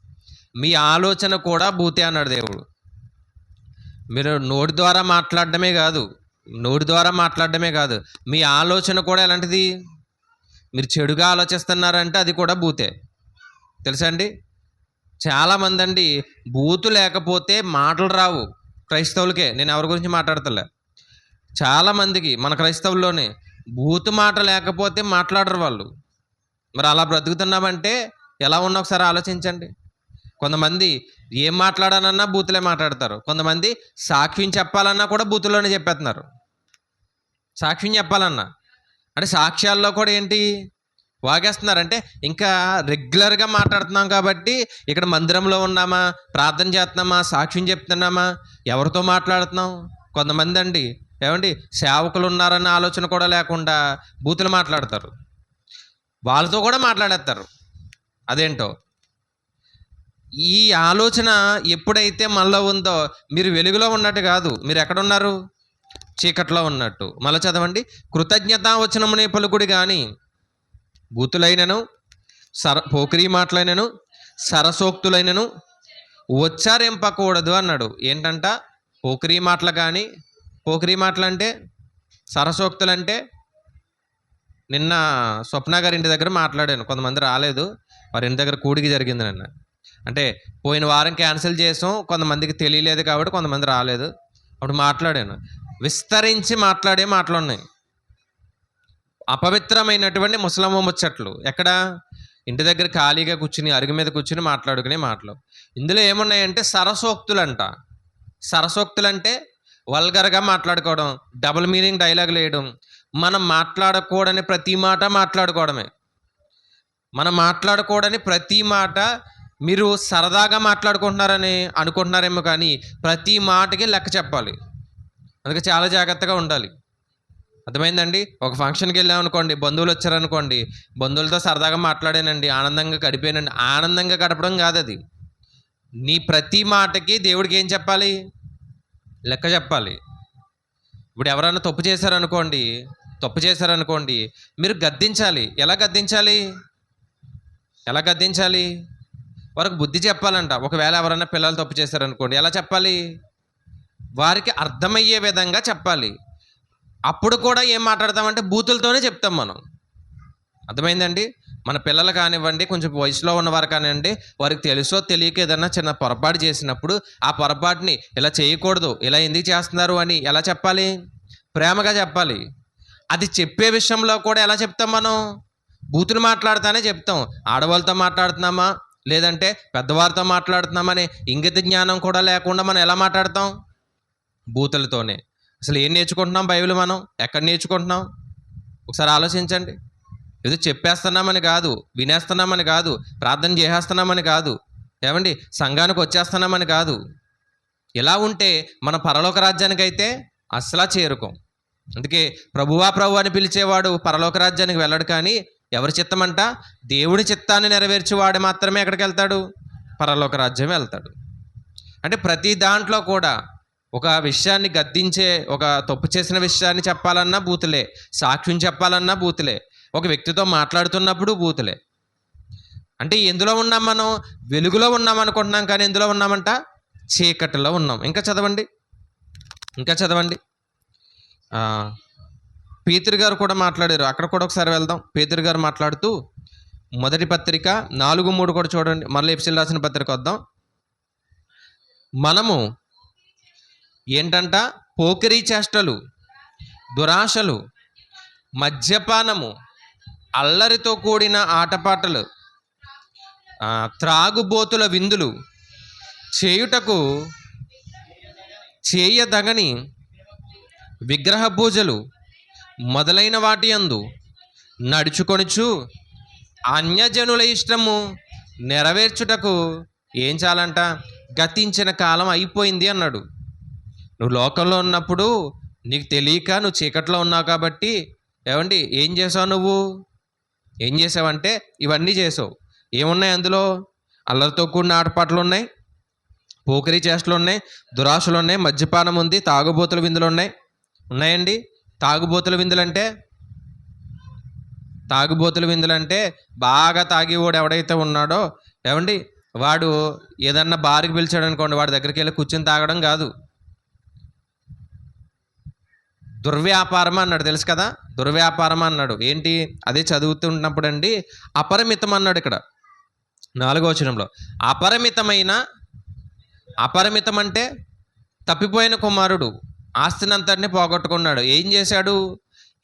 మీ ఆలోచన కూడా బూతే అన్నాడు దేవుడు. మీరు నోటి ద్వారా మాట్లాడడమే కాదు, మీ ఆలోచన కూడా ఎలాంటిది? మీరు చెడుగా ఆలోచిస్తున్నారంటే అది కూడా బూతే. తెలుసా అండి? చాలామంది అండి బూతు లేకపోతే మాటలు రావు. క్రైస్తవులకే, నేను ఎవరి గురించి మాట్లాడతలే, చాలామందికి మన క్రైస్తవుల్లోనే బూతు మాట లేకపోతే మాట్లాడరు వాళ్ళు. మరి అలా బ్రతుకుతున్నామంటే ఎలా ఉన్నా ఒకసారి ఆలోచించండి. కొంతమంది ఏం మాట్లాడాలన్నా బూతులే మాట్లాడతారు. కొంతమంది సాక్ష్యం చెప్పాలన్నా కూడా బూతులోనే చెప్పేస్తున్నారు. సాక్ష్యం చెప్పాలన్నా అంటే సాక్ష్యాల్లో కూడా ఏంటి వాగేస్తున్నారంటే ఇంకా రెగ్యులర్గా మాట్లాడుతున్నాం కాబట్టి ఇక్కడ మందిరంలో ఉన్నామా, ప్రార్థన చేస్తున్నామా, సాక్ష్యం చెప్తున్నామా, ఎవరితో మాట్లాడుతున్నాం? కొంతమంది అండి ఏమండి సేవకులు ఉన్నారన్న ఆలోచన కూడా లేకుండా బూతులు మాట్లాడతారు. వాళ్ళతో కూడా మాట్లాడేస్తారు. అదేంటో ఈ ఆలోచన ఎప్పుడైతే మనలో ఉందో మీరు వెలుగులో ఉన్నట్టు కాదు, మీరు ఎక్కడున్నారు? చీకట్లో ఉన్నట్టు. మళ్ళీ చదవండి. కృతజ్ఞతావచనమునే పలుకుడి కానీ బూతులైనను, పోకిరీ మాటలైనను, సరసోక్తులైనను ఉచ్చరింపకూడదు అన్నాడు. ఏంటంట? పోకిరీ మాటలు కానీ, పోకిరీ మాటలు అంటే, సరసోక్తులు అంటే, నిన్న స్వప్న గారి ఇంటి దగ్గర మాట్లాడాను. కొంతమంది రాలేదు, వారి ఇంటి దగ్గర కూడికి జరిగింది నిన్న. అంటే పోయిన వారం క్యాన్సిల్ చేసాం, కొంతమందికి తెలియలేదు కాబట్టి కొంతమంది రాలేదు. అప్పుడు మాట్లాడాను. విస్తరించి మాట్లాడే మాటలు ఉన్నాయి. అపవిత్రమైనటువంటి ముసలమ్మ ముచ్చట్లు. ఎక్కడ? ఇంటి దగ్గర ఖాళీగా కూర్చుని అరుగు మీద కూర్చుని మాట్లాడుకునే మాటలు. ఇందులో ఏమున్నాయంటే సరసోక్తులంట. సరసోక్తులంటే వల్గర్గా మాట్లాడుకోవడం, డబుల్ మీనింగ్ డైలాగులు వేయడం, మనం మాట్లాడకూడని ప్రతి మాట మాట్లాడుకోవడమే. మనం మాట్లాడకూడని ప్రతి మాట మీరు సరదాగా మాట్లాడుకుంటున్నారని అనుకుంటున్నారేమో, కానీ ప్రతి మాటకి లెక్క చెప్పాలి. అందుకే చాలా జాగ్రత్తగా ఉండాలి. అర్థమైందండి? ఒక ఫంక్షన్కి వెళ్ళామనుకోండి, బంధువులు వచ్చారనుకోండి, బంధువులతో సరదాగా మాట్లాడానండి, ఆనందంగా గడిపానండి. ఆనందంగా గడపడం కాదు అది. నీ ప్రతి మాటకి దేవుడికి ఏం చెప్పాలి? లెక్క చెప్పాలి. ఇప్పుడు ఎవరైనా తప్పు చేశారనుకోండి, మీరు గద్దించాలి. ఎలా గద్దించాలి? వారికి బుద్ధి చెప్పాలంట. ఒకవేళ ఎవరైనా పిల్లలు తప్పు చేశారనుకోండి, ఎలా చెప్పాలి? వారికి అర్థమయ్యే విధంగా చెప్పాలి. అప్పుడు కూడా ఏం మాట్లాడతామంటే బూతులతోనే చెప్తాం మనం. అర్థమైందండి? మన పిల్లలు కానివ్వండి, కొంచెం వయసులో ఉన్నవారు కానివ్వండి, వారికి తెలుసో తెలియక ఏదన్నా చిన్న పొరపాటు చేసినప్పుడు ఆ పొరపాటుని ఇలా చేయకూడదు, ఇలా ఎందుకు చేస్తున్నారు అని ఎలా చెప్పాలి? ప్రేమగా చెప్పాలి. అది చెప్పే విషయంలో కూడా ఎలా చెప్తాం మనం? బూతులు మాట్లాడుతానే చెప్తాం. ఆడవాళ్ళతో మాట్లాడుతున్నామా లేదంటే పెద్దవారితో మాట్లాడుతున్నామని ఇంగిత జ్ఞానం కూడా లేకుండా మనం ఎలా మాట్లాడతాం? బూతులతోనే. అసలు ఏం నేర్చుకుంటున్నాం బైబిల్? మనం ఎక్కడ నేర్చుకుంటున్నాం? ఒకసారి ఆలోచించండి. ఏదో చెప్పేస్తున్నామని కాదు, వినేస్తున్నామని కాదు, ప్రార్థన చేసేస్తున్నామని కాదు, ఏమండి సంఘానికి వచ్చేస్తున్నామని కాదు. ఇలా ఉంటే మన పరలోక రాజ్యానికి అయితే అస్సలా చేరుకోం. అందుకే ప్రభువా ప్రభు అని పిలిచేవాడు పరలోక రాజ్యానికి వెళ్ళడు, కానీ ఎవరి చిత్తమంట? దేవుడి చిత్తాన్ని నెరవేర్చేవాడు మాత్రమే ఎక్కడికి వెళ్తాడు? పరలోక రాజ్యం వెళ్తాడు. అంటే ప్రతి దాంట్లో కూడా ఒక విషయాన్ని గద్దించే, ఒక తప్పు చేసిన విషయాన్ని చెప్పాలన్నా బూతులే, సాక్ష్యం చెప్పాలన్నా బూతులే, ఒక వ్యక్తితో మాట్లాడుతున్నప్పుడు బూతులే. అంటే ఎందులో ఉన్నాం మనం? వెలుగులో ఉన్నాం అనుకుంటున్నాం, కానీ ఎందులో ఉన్నామంట? చీకటిలో ఉన్నాం. ఇంకా చదవండి. పేతురు గారు కూడా మాట్లాడారు, అక్కడ కూడా ఒకసారి వెళ్దాం. పేతురు గారు మాట్లాడుతూ మొదటి పత్రిక 4:3 కూడా చూడండి. మళ్ళీ ఎఫెసీయులకు రాసిన పత్రిక వద్దాం. మనము ఏంటంట? పోకిరీ చేష్టలు, దురాశలు, మద్యపానము, అల్లరితో కూడిన ఆటపాటలు, త్రాగుబోతుల విందులు చేయుటకు చేయదగని విగ్రహ పూజలు మొదలైన వాటి యందు నడుచుకొనుచు అన్యజనుల ఇష్టము నెరవేర్చుటకు ఏం చాలంట? గతించిన కాలం అయిపోయింది అన్నాడు. నువ్వు లోకంలో ఉన్నప్పుడు నీకు తెలియక నువ్వు చీకట్లో ఉన్నావు కాబట్టి ఏమండి ఏం చేసావు? నువ్వు ఏం చేసావంటే ఇవన్నీ చేసావు. ఏమున్నాయి అందులో? అల్లరితో కూడిన ఆటపాటలు ఉన్నాయి, పోకిరీ చేష్టలు ఉన్నాయి, దురాశలు ఉన్నాయి, మద్యపానం ఉంది, తాగుబోతుల విందులు ఉన్నాయండి. తాగుబోతుల విందులు అంటే బాగా తాగేవాడు ఎవడైతే ఉన్నాడో ఏమండి, వాడు ఏదన్నా బారికి పిలిచాడు అనుకోండి, వాడి దగ్గరికి వెళ్ళి కూర్చొని తాగడం కాదు. దుర్వ్యాపారం అన్నాడు, తెలుసు కదా? దుర్వ్యాపారం అన్నాడు. ఏంటి? అదే చదువుతున్నప్పుడు అండి, అపరిమితం అన్నాడు ఇక్కడ 4వ వచనంలో. అపరిమితం అంటే తప్పిపోయిన కుమారుడు ఆస్తినంతటిని పోగొట్టుకున్నాడు.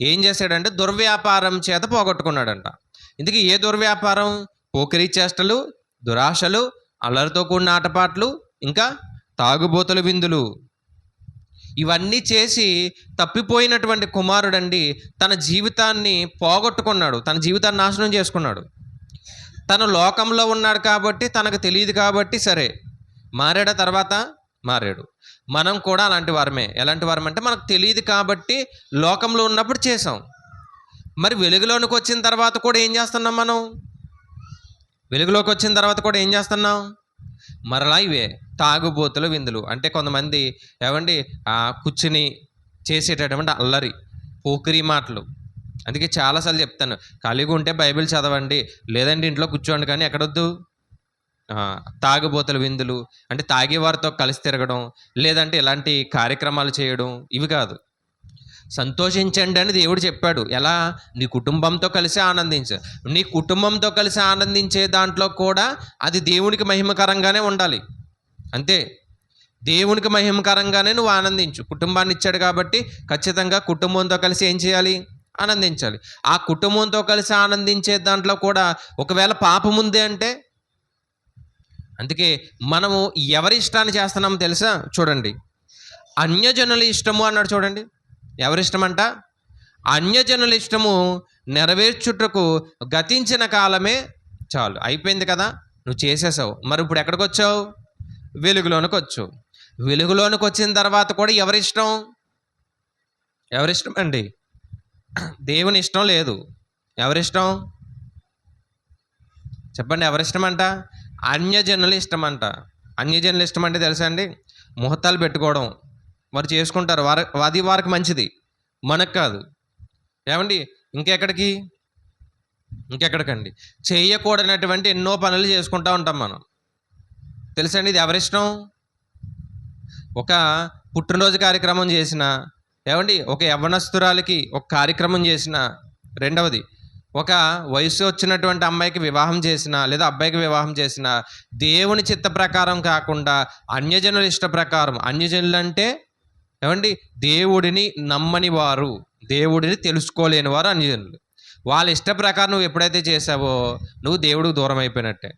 ఏం చేశాడంటే దుర్వ్యాపారం చేత పోగొట్టుకున్నాడంట. ఇందుకే ఏ దుర్వ్యాపారం? పోకిరీ చేష్టలు, దురాశలు, అల్లరితో కూడిన ఆటపాట్లు, ఇంకా తాగుబోతుల విందులు. ఇవన్నీ చేసి తప్పిపోయినటువంటి కుమారుడండి తన జీవితాన్ని పోగొట్టుకున్నాడు, తన జీవితాన్ని నాశనం చేసుకున్నాడు. తను లోకంలో ఉన్నాడు కాబట్టి, తనకు తెలియదు కాబట్టి సరే మారాడు. తర్వాత మారాడు. మనం కూడా అలాంటి వారమే. ఎలాంటి వారం అంటే మనకు తెలియదు కాబట్టి లోకంలో ఉన్నప్పుడు చేసాం. మరి వెలుగులోనికి వచ్చిన తర్వాత కూడా ఏం చేస్తున్నాం? మనం వెలుగులోకి వచ్చిన తర్వాత కూడా ఏం చేస్తున్నాం? మరలా ఇవే తాగుబోతుల విందులు. అంటే కొంతమంది ఏమండి కూర్చుని చేసేటటువంటి అల్లరి, పోకిరీ మాటలు. అందుకే చాలాసార్లు చెప్తాను, ఖాళీగా ఉంటే బైబిల్ చదవండి, లేదంటే ఇంట్లో కూర్చోండి, కానీ ఎక్కడొద్దు తాగుబోతుల విందులు. అంటే తాగేవారితో కలిసి తిరగడం, లేదంటే ఇలాంటి కార్యక్రమాలు చేయడం, ఇవి కాదు. సంతోషించండి అని దేవుడు చెప్పాడు. ఎలా? నీ కుటుంబంతో కలిసి ఆనందించు. నీ కుటుంబంతో కలిసి ఆనందించే దాంట్లో కూడా అది దేవునికి మహిమకరంగానే ఉండాలి. అంతే, దేవునికి మహిమకరంగానే నువ్వు ఆనందించు. కుటుంబాన్ని ఇచ్చాడు కాబట్టి ఖచ్చితంగా కుటుంబంతో కలిసి ఏం చేయాలి? ఆనందించాలి. ఆ కుటుంబంతో కలిసి ఆనందించే దాంట్లో కూడా ఒకవేళ పాపం ఉంది అంటే, అందుకే మనము ఎవరి ఇష్టాన్ని చేస్తున్నామో తెలుసా? చూడండి, అన్యజనుల ఇష్టము అన్నాడు. చూడండి, ఎవరి ఇష్టమంట? అన్యజనుల ఇష్టము నెరవేర్చుటకు గతించిన కాలమే చాలు. అయిపోయింది కదా, నువ్వు చేసేసావు. మరి ఇప్పుడు ఎక్కడికి వచ్చావు? వెలుగులోనికి వచ్చావు. వెలుగులోనికి వచ్చిన తర్వాత కూడా ఎవరిష్టం అండి? దేవుని ఇష్టం లేదు. ఎవరిష్టం చెప్పండి? ఎవరిష్టం అంట? అన్యజనుల ఇష్టం అంట. అన్యజనుల ఇష్టం అంటే తెలుసా అండి? ముహూర్తాలు పెట్టుకోవడం. వారు చేసుకుంటారు, అది వారికి మంచిది, మనకు కాదు. ఏమండి ఇంకెక్కడికండి? చేయకూడనటువంటి ఎన్నో పనులు చేసుకుంటూ ఉంటాం మనం, తెలుసండి? ఇది ఎవరిష్టం? ఒక పుట్టినరోజు కార్యక్రమం చేసిన, ఏమండి ఒక యవ్వనస్తురాలికి ఒక కార్యక్రమం చేసిన, రెండవది ఒక వయసు వచ్చినటువంటి అమ్మాయికి వివాహం చేసిన లేదా అబ్బాయికి వివాహం చేసిన, దేవుని చిత్త ప్రకారం కాకుండా అన్యజనుల ఇష్ట ప్రకారం. అన్యజనులు అంటే ఏమండి? దేవుడిని నమ్మని వారు, దేవుడిని తెలుసుకోలేని వారు అన్యజనులు. వాళ్ళ ఇష్ట ప్రకారం నువ్వు ఎప్పుడైతే చేసావో నువ్వు దేవుడికి దూరం అయిపోయినట్టే.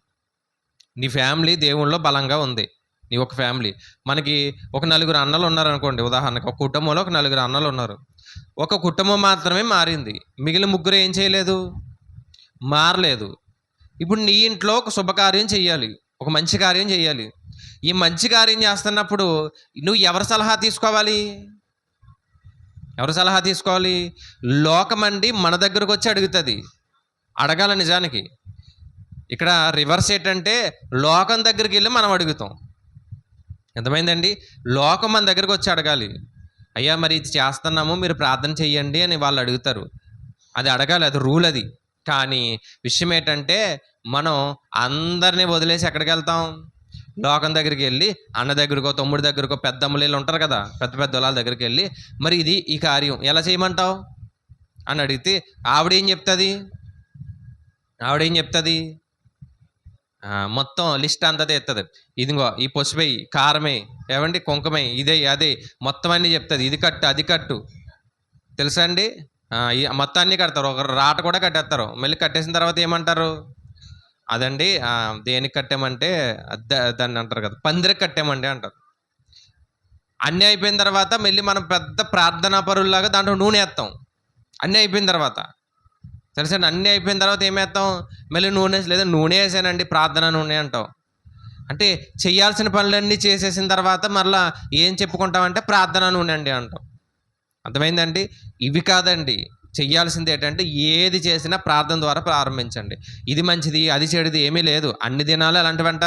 నీ ఫ్యామిలీ దేవుళ్ళలో బలంగా ఉంది. నీ ఒక ఫ్యామిలీ, మనకి ఒక 4 అన్నలు ఉన్నారనుకోండి, ఉదాహరణకు ఒక కుటుంబంలో ఒక 4 అన్నలు ఉన్నారు. ఒక కుటుంబం మాత్రమే మారింది, మిగిలిన ముగ్గురు ఏం చేయలేదు? మారలేదు. ఇప్పుడు నీ ఇంట్లో ఒక శుభకార్యం చెయ్యాలి, ఒక మంచి కార్యం చేయాలి. ఈ మంచి కార్యం చేస్తున్నప్పుడు నువ్వు ఎవరి సలహా తీసుకోవాలి? ఎవరి సలహా తీసుకోవాలి? లోకమండి మన దగ్గరకు వచ్చి అడుగుతుంది. అడగాల నిజానికి. ఇక్కడ రివర్స్ ఏంటంటే లోకం దగ్గరికి వెళ్ళి మనం అడుగుతాం. ఎంతమైందండి? లోకం మన దగ్గరకు వచ్చి అడగాలి. అయ్యా మరి ఇది చేస్తున్నాము, మీరు ప్రార్థన చెయ్యండి అని వాళ్ళు అడుగుతారు. అది అడగాలి, అది రూల్ అది. కానీ విషయం ఏంటంటే మనం అందరినీ వదిలేసి ఎక్కడికి వెళ్తాం? లోకం దగ్గరికి వెళ్ళి అన్న దగ్గరకో తమ్ముడి దగ్గరకో పెద్దమ్మలు ఉంటారు కదా, పెద్ద పెద్ద వాళ్ళ దగ్గరికి వెళ్ళి మరి ఇది ఈ కార్యం ఎలా చేయమంటావు అని అడిగితే ఆవిడేం చెప్తుంది? మొత్తం లిస్ట్ అంతా తెస్తుంది. ఇదిగో ఈ పసుపై కారమే ఏమండి కుంకుమే ఇదే అదే మొత్తం అన్నీ చెప్తుంది. ఇది కట్టు అది కట్టు తెలుసా అండి? మొత్తం అన్నీ కడతారు. ఒక రాట కూడా కట్టేస్తారు. మళ్ళీ కట్టేసిన తర్వాత ఏమంటారు? అదండి దేనికి కట్టామంటే దాన్ని అంటారు కదా, పందిరికి కట్టామండి అంటారు. అన్నీ అయిపోయిన తర్వాత మళ్ళీ మనం పెద్ద ప్రార్థనా పరుల్లాగా దాంట్లో నూనె వేస్తాం. అన్నీ అయిపోయిన తర్వాత తెలుసండి, అన్నీ అయిపోయిన తర్వాత ఏమేస్తాం? మళ్ళీ నూనె లేదా నూనె వేసానండి ప్రార్థన నూనె అంటాం. అంటే చేయాల్సిన పనులన్నీ చేసేసిన తర్వాత మరలా ఏం చెప్పుకుంటామంటే ప్రార్థన నూనె అండి అంటాం. అర్థమైందండి? ఇవి కాదండి చెయ్యాల్సింది. ఏంటంటే ఏది చేసినా ప్రార్థన ద్వారా ప్రారంభించండి. ఇది మంచిది అది చెడుది ఏమీ లేదు. అన్ని దినాలు అలాంటివంట.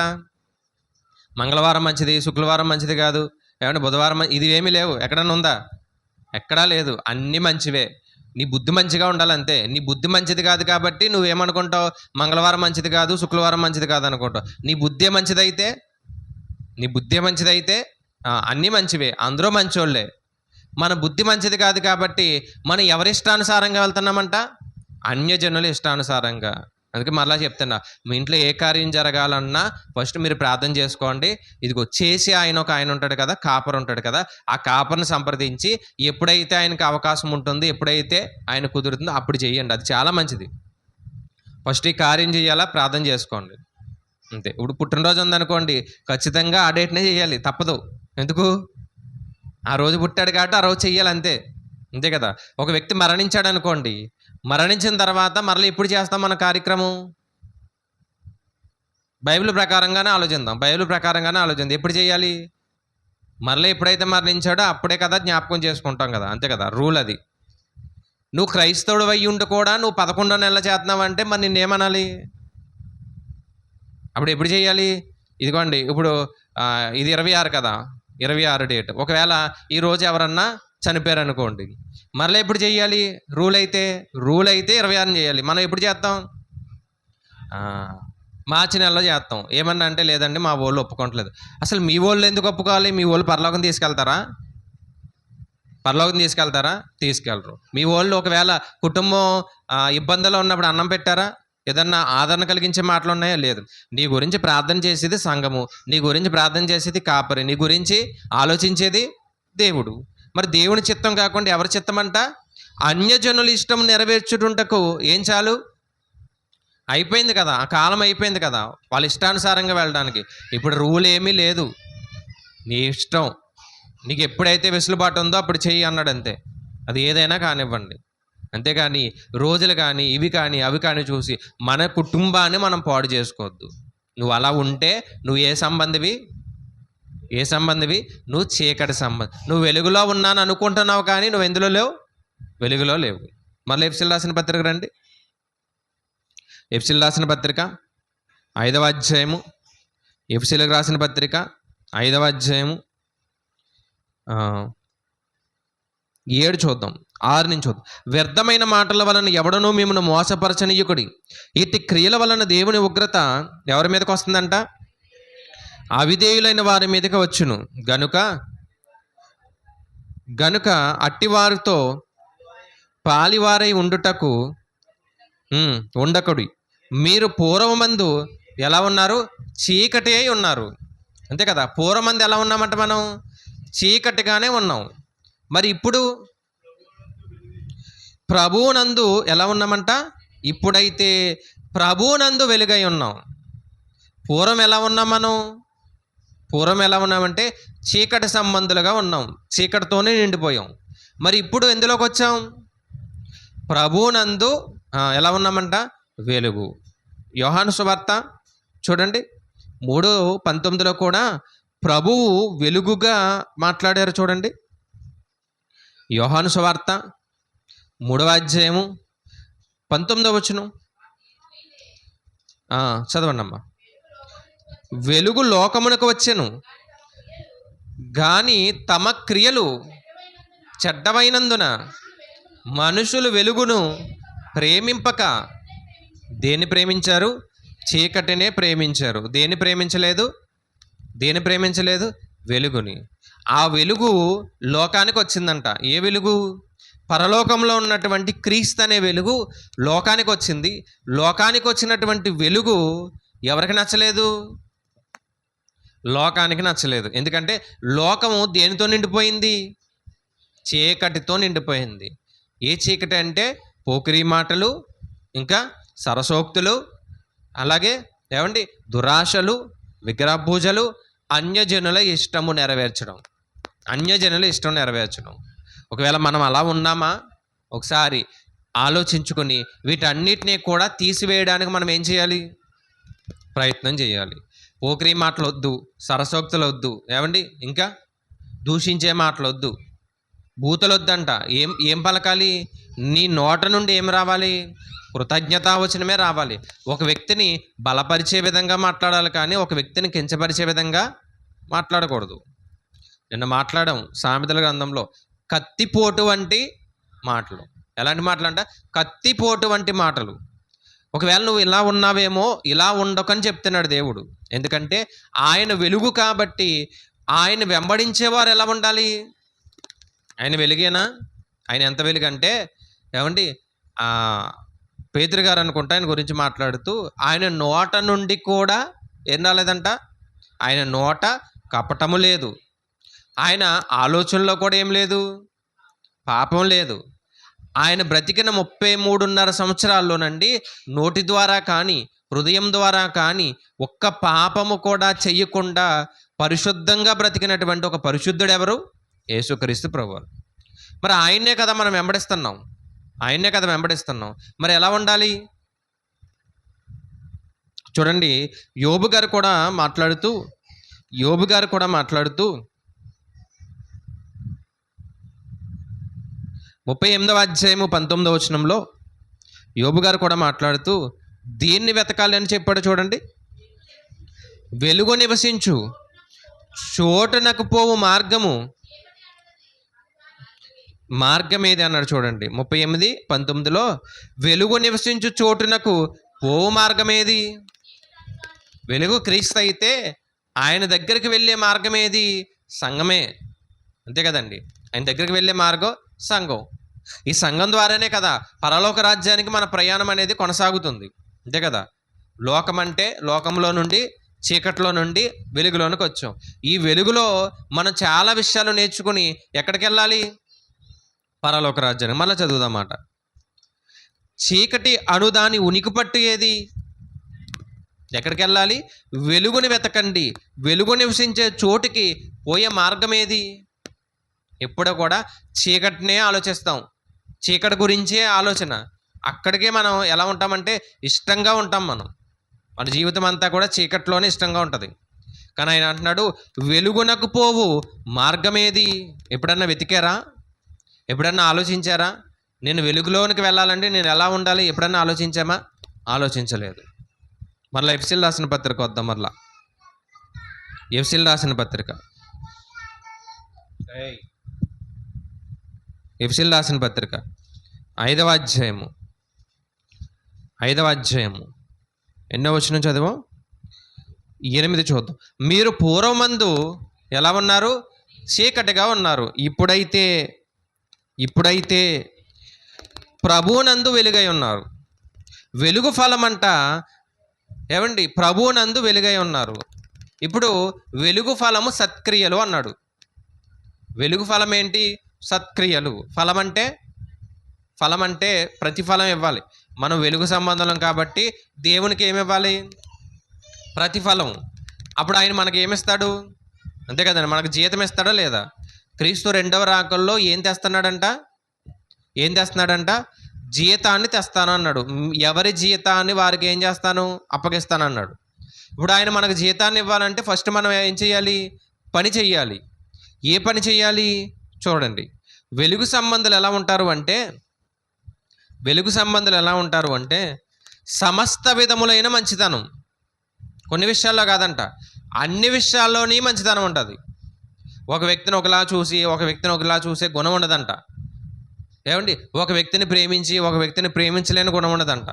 మంగళవారం మంచిది, శుక్రవారం మంచిది కాదు, ఏమంటే బుధవారం ఇది ఏమీ లేవు. ఎక్కడన్నా ఉందా? ఎక్కడా లేదు. అన్నీ మంచివే. నీ బుద్ధి మంచిగా ఉండాలంతే. నీ బుద్ధి మంచిది కాదు కాబట్టి నువ్వేమనుకుంటావు? మంగళవారం మంచిది కాదు, శుక్రవారం మంచిది కాదు అనుకుంటావు. నీ బుద్ధే మంచిదైతే అన్నీ మంచివే, అందరూ మంచోళ్ళే. మన బుద్ధి మంచిది కాదు కాబట్టి మనం ఎవరి ఇష్టానుసారంగా వెళ్తున్నామంట? అన్యజనుల ఇష్టానుసారంగా. అందుకే మరలా చెప్తున్నా, మీ ఇంట్లో ఏ కార్యం జరగాలన్నా ఫస్ట్ మీరు ప్రార్థన చేసుకోండి. ఇదిగో చేసి ఒక ఆయన ఉంటాడు కదా, కాపర్ ఉంటాడు కదా, ఆ కాపర్ని సంప్రదించి ఎప్పుడైతే ఆయనకు అవకాశం ఉంటుందో, ఎప్పుడైతే ఆయన కుదురుతుందో అప్పుడు చేయండి. అది చాలా మంచిది. ఫస్ట్ ఈ కార్యం చేయాలా, ప్రార్థన చేసుకోండి అంతే. ఇప్పుడు పుట్టినరోజు ఉందనుకోండి, ఖచ్చితంగా ఆ డేట్నే చేయాలి, తప్పదు. ఎందుకు? ఆ రోజు పుట్టాడు కాబట్టి ఆ రోజు చెయ్యాలి అంతే కదా. ఒక వ్యక్తి మరణించాడు అనుకోండి, మరణించిన తర్వాత మరలా ఎప్పుడు చేస్తాం మన కార్యక్రమం? బైబిల్ ప్రకారంగానే ఆలోచిద్దాం. ఎప్పుడు చేయాలి? మరలా ఎప్పుడైతే మరణించాడో అప్పుడే కదా జ్ఞాపకం చేసుకుంటాం కదా, అంతే కదా రూల్ అది. నువ్వు క్రైస్తవుడు అయ్యి ఉండి కూడా నువ్వు 11వ నెల చేస్తున్నావంటే మరి నిన్నేమనాలి? అప్పుడు ఎప్పుడు చేయాలి? ఇదిగోండి ఇప్పుడు ఇది 26 కదా, 26 డేట్. ఒకవేళ ఈరోజు ఎవరన్నా చనిపోయారు అనుకోండి, మరలా ఎప్పుడు చేయాలి? రూల్ అయితే 26 చేయాలి. మనం ఎప్పుడు చేస్తాం? మార్చి నెలలో చేస్తాం. ఏమన్నా అంటే లేదండి మా వాళ్ళు ఒప్పుకోవట్లేదు. అసలు మీ వాళ్ళు ఎందుకు ఒప్పుకోవాలి? మీ వాళ్ళు పరలోకం తీసుకెళ్తారా? తీసుకెళ్ళరు. మీ వాళ్ళు ఒకవేళ కుటుంబం ఇబ్బందుల్లో ఉన్నప్పుడు అన్నం పెట్టారా? ఏదన్నా ఆదరణ కలిగించే మాటలు ఉన్నాయా? లేదు. నీ గురించి ప్రార్థన చేసేది సంఘము, నీ గురించి ప్రార్థన చేసేది కాపరి, నీ గురించి ఆలోచించేది దేవుడు. మరి దేవుని చిత్తం కాకుండా ఎవరి చిత్తం అంట? అన్యజనుల ఇష్టం నెరవేర్చుటకు ఏం చాలు? అయిపోయింది కదా, ఆ కాలం అయిపోయింది కదా వాళ్ళ ఇష్టానుసారంగా వెళ్ళడానికి. ఇప్పుడు రూల్ ఏమీ లేదు, నీ ఇష్టం. నీకు ఎప్పుడైతే వెసులుబాటు ఉందో అప్పుడు చెయ్యి అన్నాడు అంతే. అది ఏదైనా కానివ్వండి. అంతేగాని రోజులు కానీ ఇవి కానీ అవి కానీ చూసి మన కుటుంబాన్ని మనం పాడు చేసుకోవద్దు. నువ్వు అలా ఉంటే నువ్వు ఏ సంబంధివి? నువ్వు చీకటి సంబంధం. నువ్వు వెలుగులో ఉన్నాను అనుకుంటున్నావు కానీ నువ్వు ఎందులో లేవు? వెలుగులో లేవు. మళ్ళీ ఎఫ్ఎస్సీలకు రాసిన పత్రిక రండి. ఎఫ్ఎస్సీలకు రాసిన పత్రిక 5వ అధ్యాయము. ఎఫ్ఎస్సీలకు రాసిన పత్రిక 5వ అధ్యాయము 7 చూద్దాం, 6 నుంచి చూద్దాం. వ్యర్థమైన మాటల వలన ఎవడనూ మిమ్మల్ని మోసపరచనీయుకుడి. ఇట్టి క్రియల వలన దేవుని ఉగ్రత ఎవరి మీదకి వస్తుందంట? అవిధేయులైన వారి మీదకి వచ్చును. గనుక అట్టివారితో పాలివారై ఉండుటకు ఉండకుడి. మీరు పూర్వమందు ఎలా ఉన్నారు? చీకటి అయి ఉన్నారు. అంతే కదా. పూర్వమందు ఎలా ఉన్నామంట? మనం చీకటిగానే ఉన్నాం. మరి ఇప్పుడు ప్రభువునందు ఎలా ఉన్నామంట? ఇప్పుడైతే ప్రభువునందు వెలుగై ఉన్నాం. పూర్వం ఎలా ఉన్నాం? పూర్వం ఎలా ఉన్నామంటే చీకటి సంబంధులుగా ఉన్నాం, చీకటితోనే నిండిపోయాం. మరి ఇప్పుడు ఎందులోకి వచ్చాం? ప్రభువునందు ఎలా ఉన్నామంట? వెలుగు. యోహాను సువార్త చూడండి 3:19 కూడా ప్రభువు వెలుగుగా మాట్లాడారు చూడండి. యోహాను సువార్త 3వ అధ్యాయము 19వ వచనం చదవండి అమ్మా. వెలుగు లోకమునకు వచ్చెను, గాని తమ క్రియలు చెడ్డవైనందున మనుషులు వెలుగును ప్రేమింపక దేన్ని ప్రేమించారు? చీకటినే ప్రేమించారు. దేన్ని ప్రేమించలేదు? వెలుగుని. ఆ వెలుగు లోకానికి వచ్చిందంట. ఏ వెలుగు? పరలోకంలో ఉన్నటువంటి క్రీస్తు అనే వెలుగు లోకానికి వచ్చింది. లోకానికి వచ్చినటువంటి వెలుగు ఎవరికి నచ్చలేదు? లోకానికి నచ్చలేదు. ఎందుకంటే లోకము దేనితో నిండిపోయింది? చీకటితో నిండిపోయింది. ఏ చీకటి అంటే పోకిరీ మాటలు, ఇంకా సరసోక్తులు, అలాగే ఏమండి దురాశలు, విగ్రహ పూజలు, అన్యజనుల ఇష్టం నెరవేర్చడం. ఒకవేళ మనం అలా ఉన్నామా? ఒకసారి ఆలోచించుకొని వీటన్నిటినీ కూడా తీసివేయడానికి మనం ఏం చేయాలి? ప్రయత్నం చేయాలి. పోకిరీ మాటలు వద్దు, సరసోక్తులు వద్దు, ఏమండి ఇంకా దూషించే మాటలు వద్దు, బూతులు వద్దంట. ఏం పలకాలి? నీ నోట నుండి ఏం రావాలి? కృతజ్ఞతావచనమే రావాలి. ఒక వ్యక్తిని బలపరిచే విధంగా మాట్లాడాలి, కానీ ఒక వ్యక్తిని కించపరిచే విధంగా మాట్లాడకూడదు. నిన్న మాట్లాడాం సామెతల గ్రంథంలో, కత్తిపోటు వంటి మాటలు. ఎలాంటి మాటలు అంట? కత్తిపోటు వంటి మాటలు. ఒకవేళ నువ్వు ఇలా ఉన్నావేమో, ఇలా ఉండకని చెప్తున్నాడు దేవుడు. ఎందుకంటే ఆయన వెలుగు కాబట్టి ఆయన వెంబడించేవారు ఎలా ఉండాలి? ఆయన వెలుగేనా? ఆయన ఎంత వెలుగు అంటే ఏమండి, పేతురు గారు అనుకుంటా ఆయన గురించి మాట్లాడుతూ, ఆయన నోట నుండి కూడా ఏం రాలేదంట? ఆయన నోట కపటము లేదు, ఆయన ఆలోచనలో కూడా ఏం లేదు, పాపం లేదు. ఆయన బ్రతికిన 33.5 సంవత్సరాల్లోనండి నోటి ద్వారా కానీ హృదయం ద్వారా కానీ ఒక్క పాపము కూడా చెయ్యకుండా పరిశుద్ధంగా బ్రతికినటువంటి ఒక పరిశుద్ధుడు ఎవరు? యేసుక్రీస్తు ప్రభువారు. మరి ఆయన్నే కదా మనం వెంబడిస్తున్నాం. మరి ఎలా ఉండాలి? చూడండి, యోబు గారు కూడా మాట్లాడుతూ 38వ అధ్యాయము 19వ వచనంలో యోబు గారు కూడా మాట్లాడుతూ దీన్ని వెతకాలి అని చెప్పాడు చూడండి. వెలుగు నివసించు చోటునకు పోవు మార్గం ఏది అన్నాడు చూడండి. 38:19లో వెలుగు నివసించు చోటునకు పోవు మార్గం ఏది? వెలుగు క్రీస్తు అయితే ఆయన దగ్గరికి వెళ్ళే మార్గం ఏది? సంఘమే. అంతే కదండి. ఆయన దగ్గరికి వెళ్ళే మార్గం సంఘం. ఈ సంఘం ద్వారానే కదా పరలోక రాజ్యానికి మన ప్రయాణం అనేది కొనసాగుతుంది. అంతే కదా. లోకం అంటే లోకంలో నుండి చీకట్లో నుండి వెలుగులోనికి వచ్చాం. ఈ వెలుగులో మనం చాలా విషయాలు నేర్చుకుని ఎక్కడికి వెళ్ళాలి? పరలోక రాజ్యానికి. మళ్ళీ చదువుదామాట. చీకటి అణుదాని ఉనికి పట్టు ఏది? ఎక్కడికి వెళ్ళాలి? వెలుగుని వెతకండి. వెలుగు నివసించే చోటుకి పోయే మార్గం ఏది? ఎప్పుడూ కూడా చీకటినే ఆలోచిస్తాం, చీకటి గురించే ఆలోచన. అక్కడికే మనం ఎలా ఉంటామంటే ఇష్టంగా ఉంటాం. మన జీవితం అంతా కూడా చీకట్లోనే ఇష్టంగా ఉంటుంది. కానీ ఆయన అంటున్నాడు వెలుగునకు పోవు మార్గం ఏది? ఎప్పుడన్నా వెతికారా? ఎప్పుడన్నా ఆలోచించారా? నేను వెలుగులోనికి వెళ్ళాలంటే నేను ఎలా ఉండాలి? ఎప్పుడన్నా ఆలోచించామా? ఆలోచించలేదు. మరలా ఎఫ్సీలు రాసిన పత్రిక వద్దాం. మరలా ఎఫ్సీలు రాసిన పత్రిక 5వ అధ్యాయము ఎన్నో వచనం చదివాం? 8 చూద్దాం. మీరు పూర్వమందు ఎలా ఉన్నారు? చీకటిగా ఉన్నారు. ఇప్పుడైతే ప్రభువునందు వెలుగై ఉన్నారు. వెలుగు ఫలం అంట ఏమండి? ప్రభువునందు వెలుగై ఉన్నారు. ఇప్పుడు వెలుగు ఫలము సత్క్రియలు అన్నాడు. వెలుగు ఫలం ఏంటి? సత్క్రియలు. ఫలం అంటే ప్రతిఫలం ఇవ్వాలి. మనం వెలుగు సంబంధం కాబట్టి దేవునికి ఏమి ఇవ్వాలి? ప్రతిఫలం. అప్పుడు ఆయన మనకి ఏమిస్తాడు? అంతే కదండి. మనకు జీతం ఇస్తాడా లేదా? క్రీస్తు 2వ రాకల్లో ఏం తెస్తున్నాడంట? జీతాన్ని తెస్తాను అన్నాడు. ఎవరి జీతాన్ని వారికి ఏం చేస్తాను? అప్పగిస్తాను అన్నాడు. ఇప్పుడు ఆయన మనకు జీతాన్ని ఇవ్వాలంటే ఫస్ట్ మనం ఏం చేయాలి? పని చెయ్యాలి. ఏ పని చెయ్యాలి చూడండి. వెలుగు సంబంధులు ఎలా ఉంటారు అంటే సమస్త విధములైన మంచితనం, కొన్ని విషయాల్లో కాదంట, అన్ని విషయాల్లోని మంచితనం ఉంటుంది. ఒక వ్యక్తిని ఒకలా చూసి ఒక వ్యక్తిని ఒకలా చూసే గుణం ఉండదంట. ఏమండి, ఒక వ్యక్తిని ప్రేమించి ఒక వ్యక్తిని ప్రేమించలేని గుణం ఉండదంట.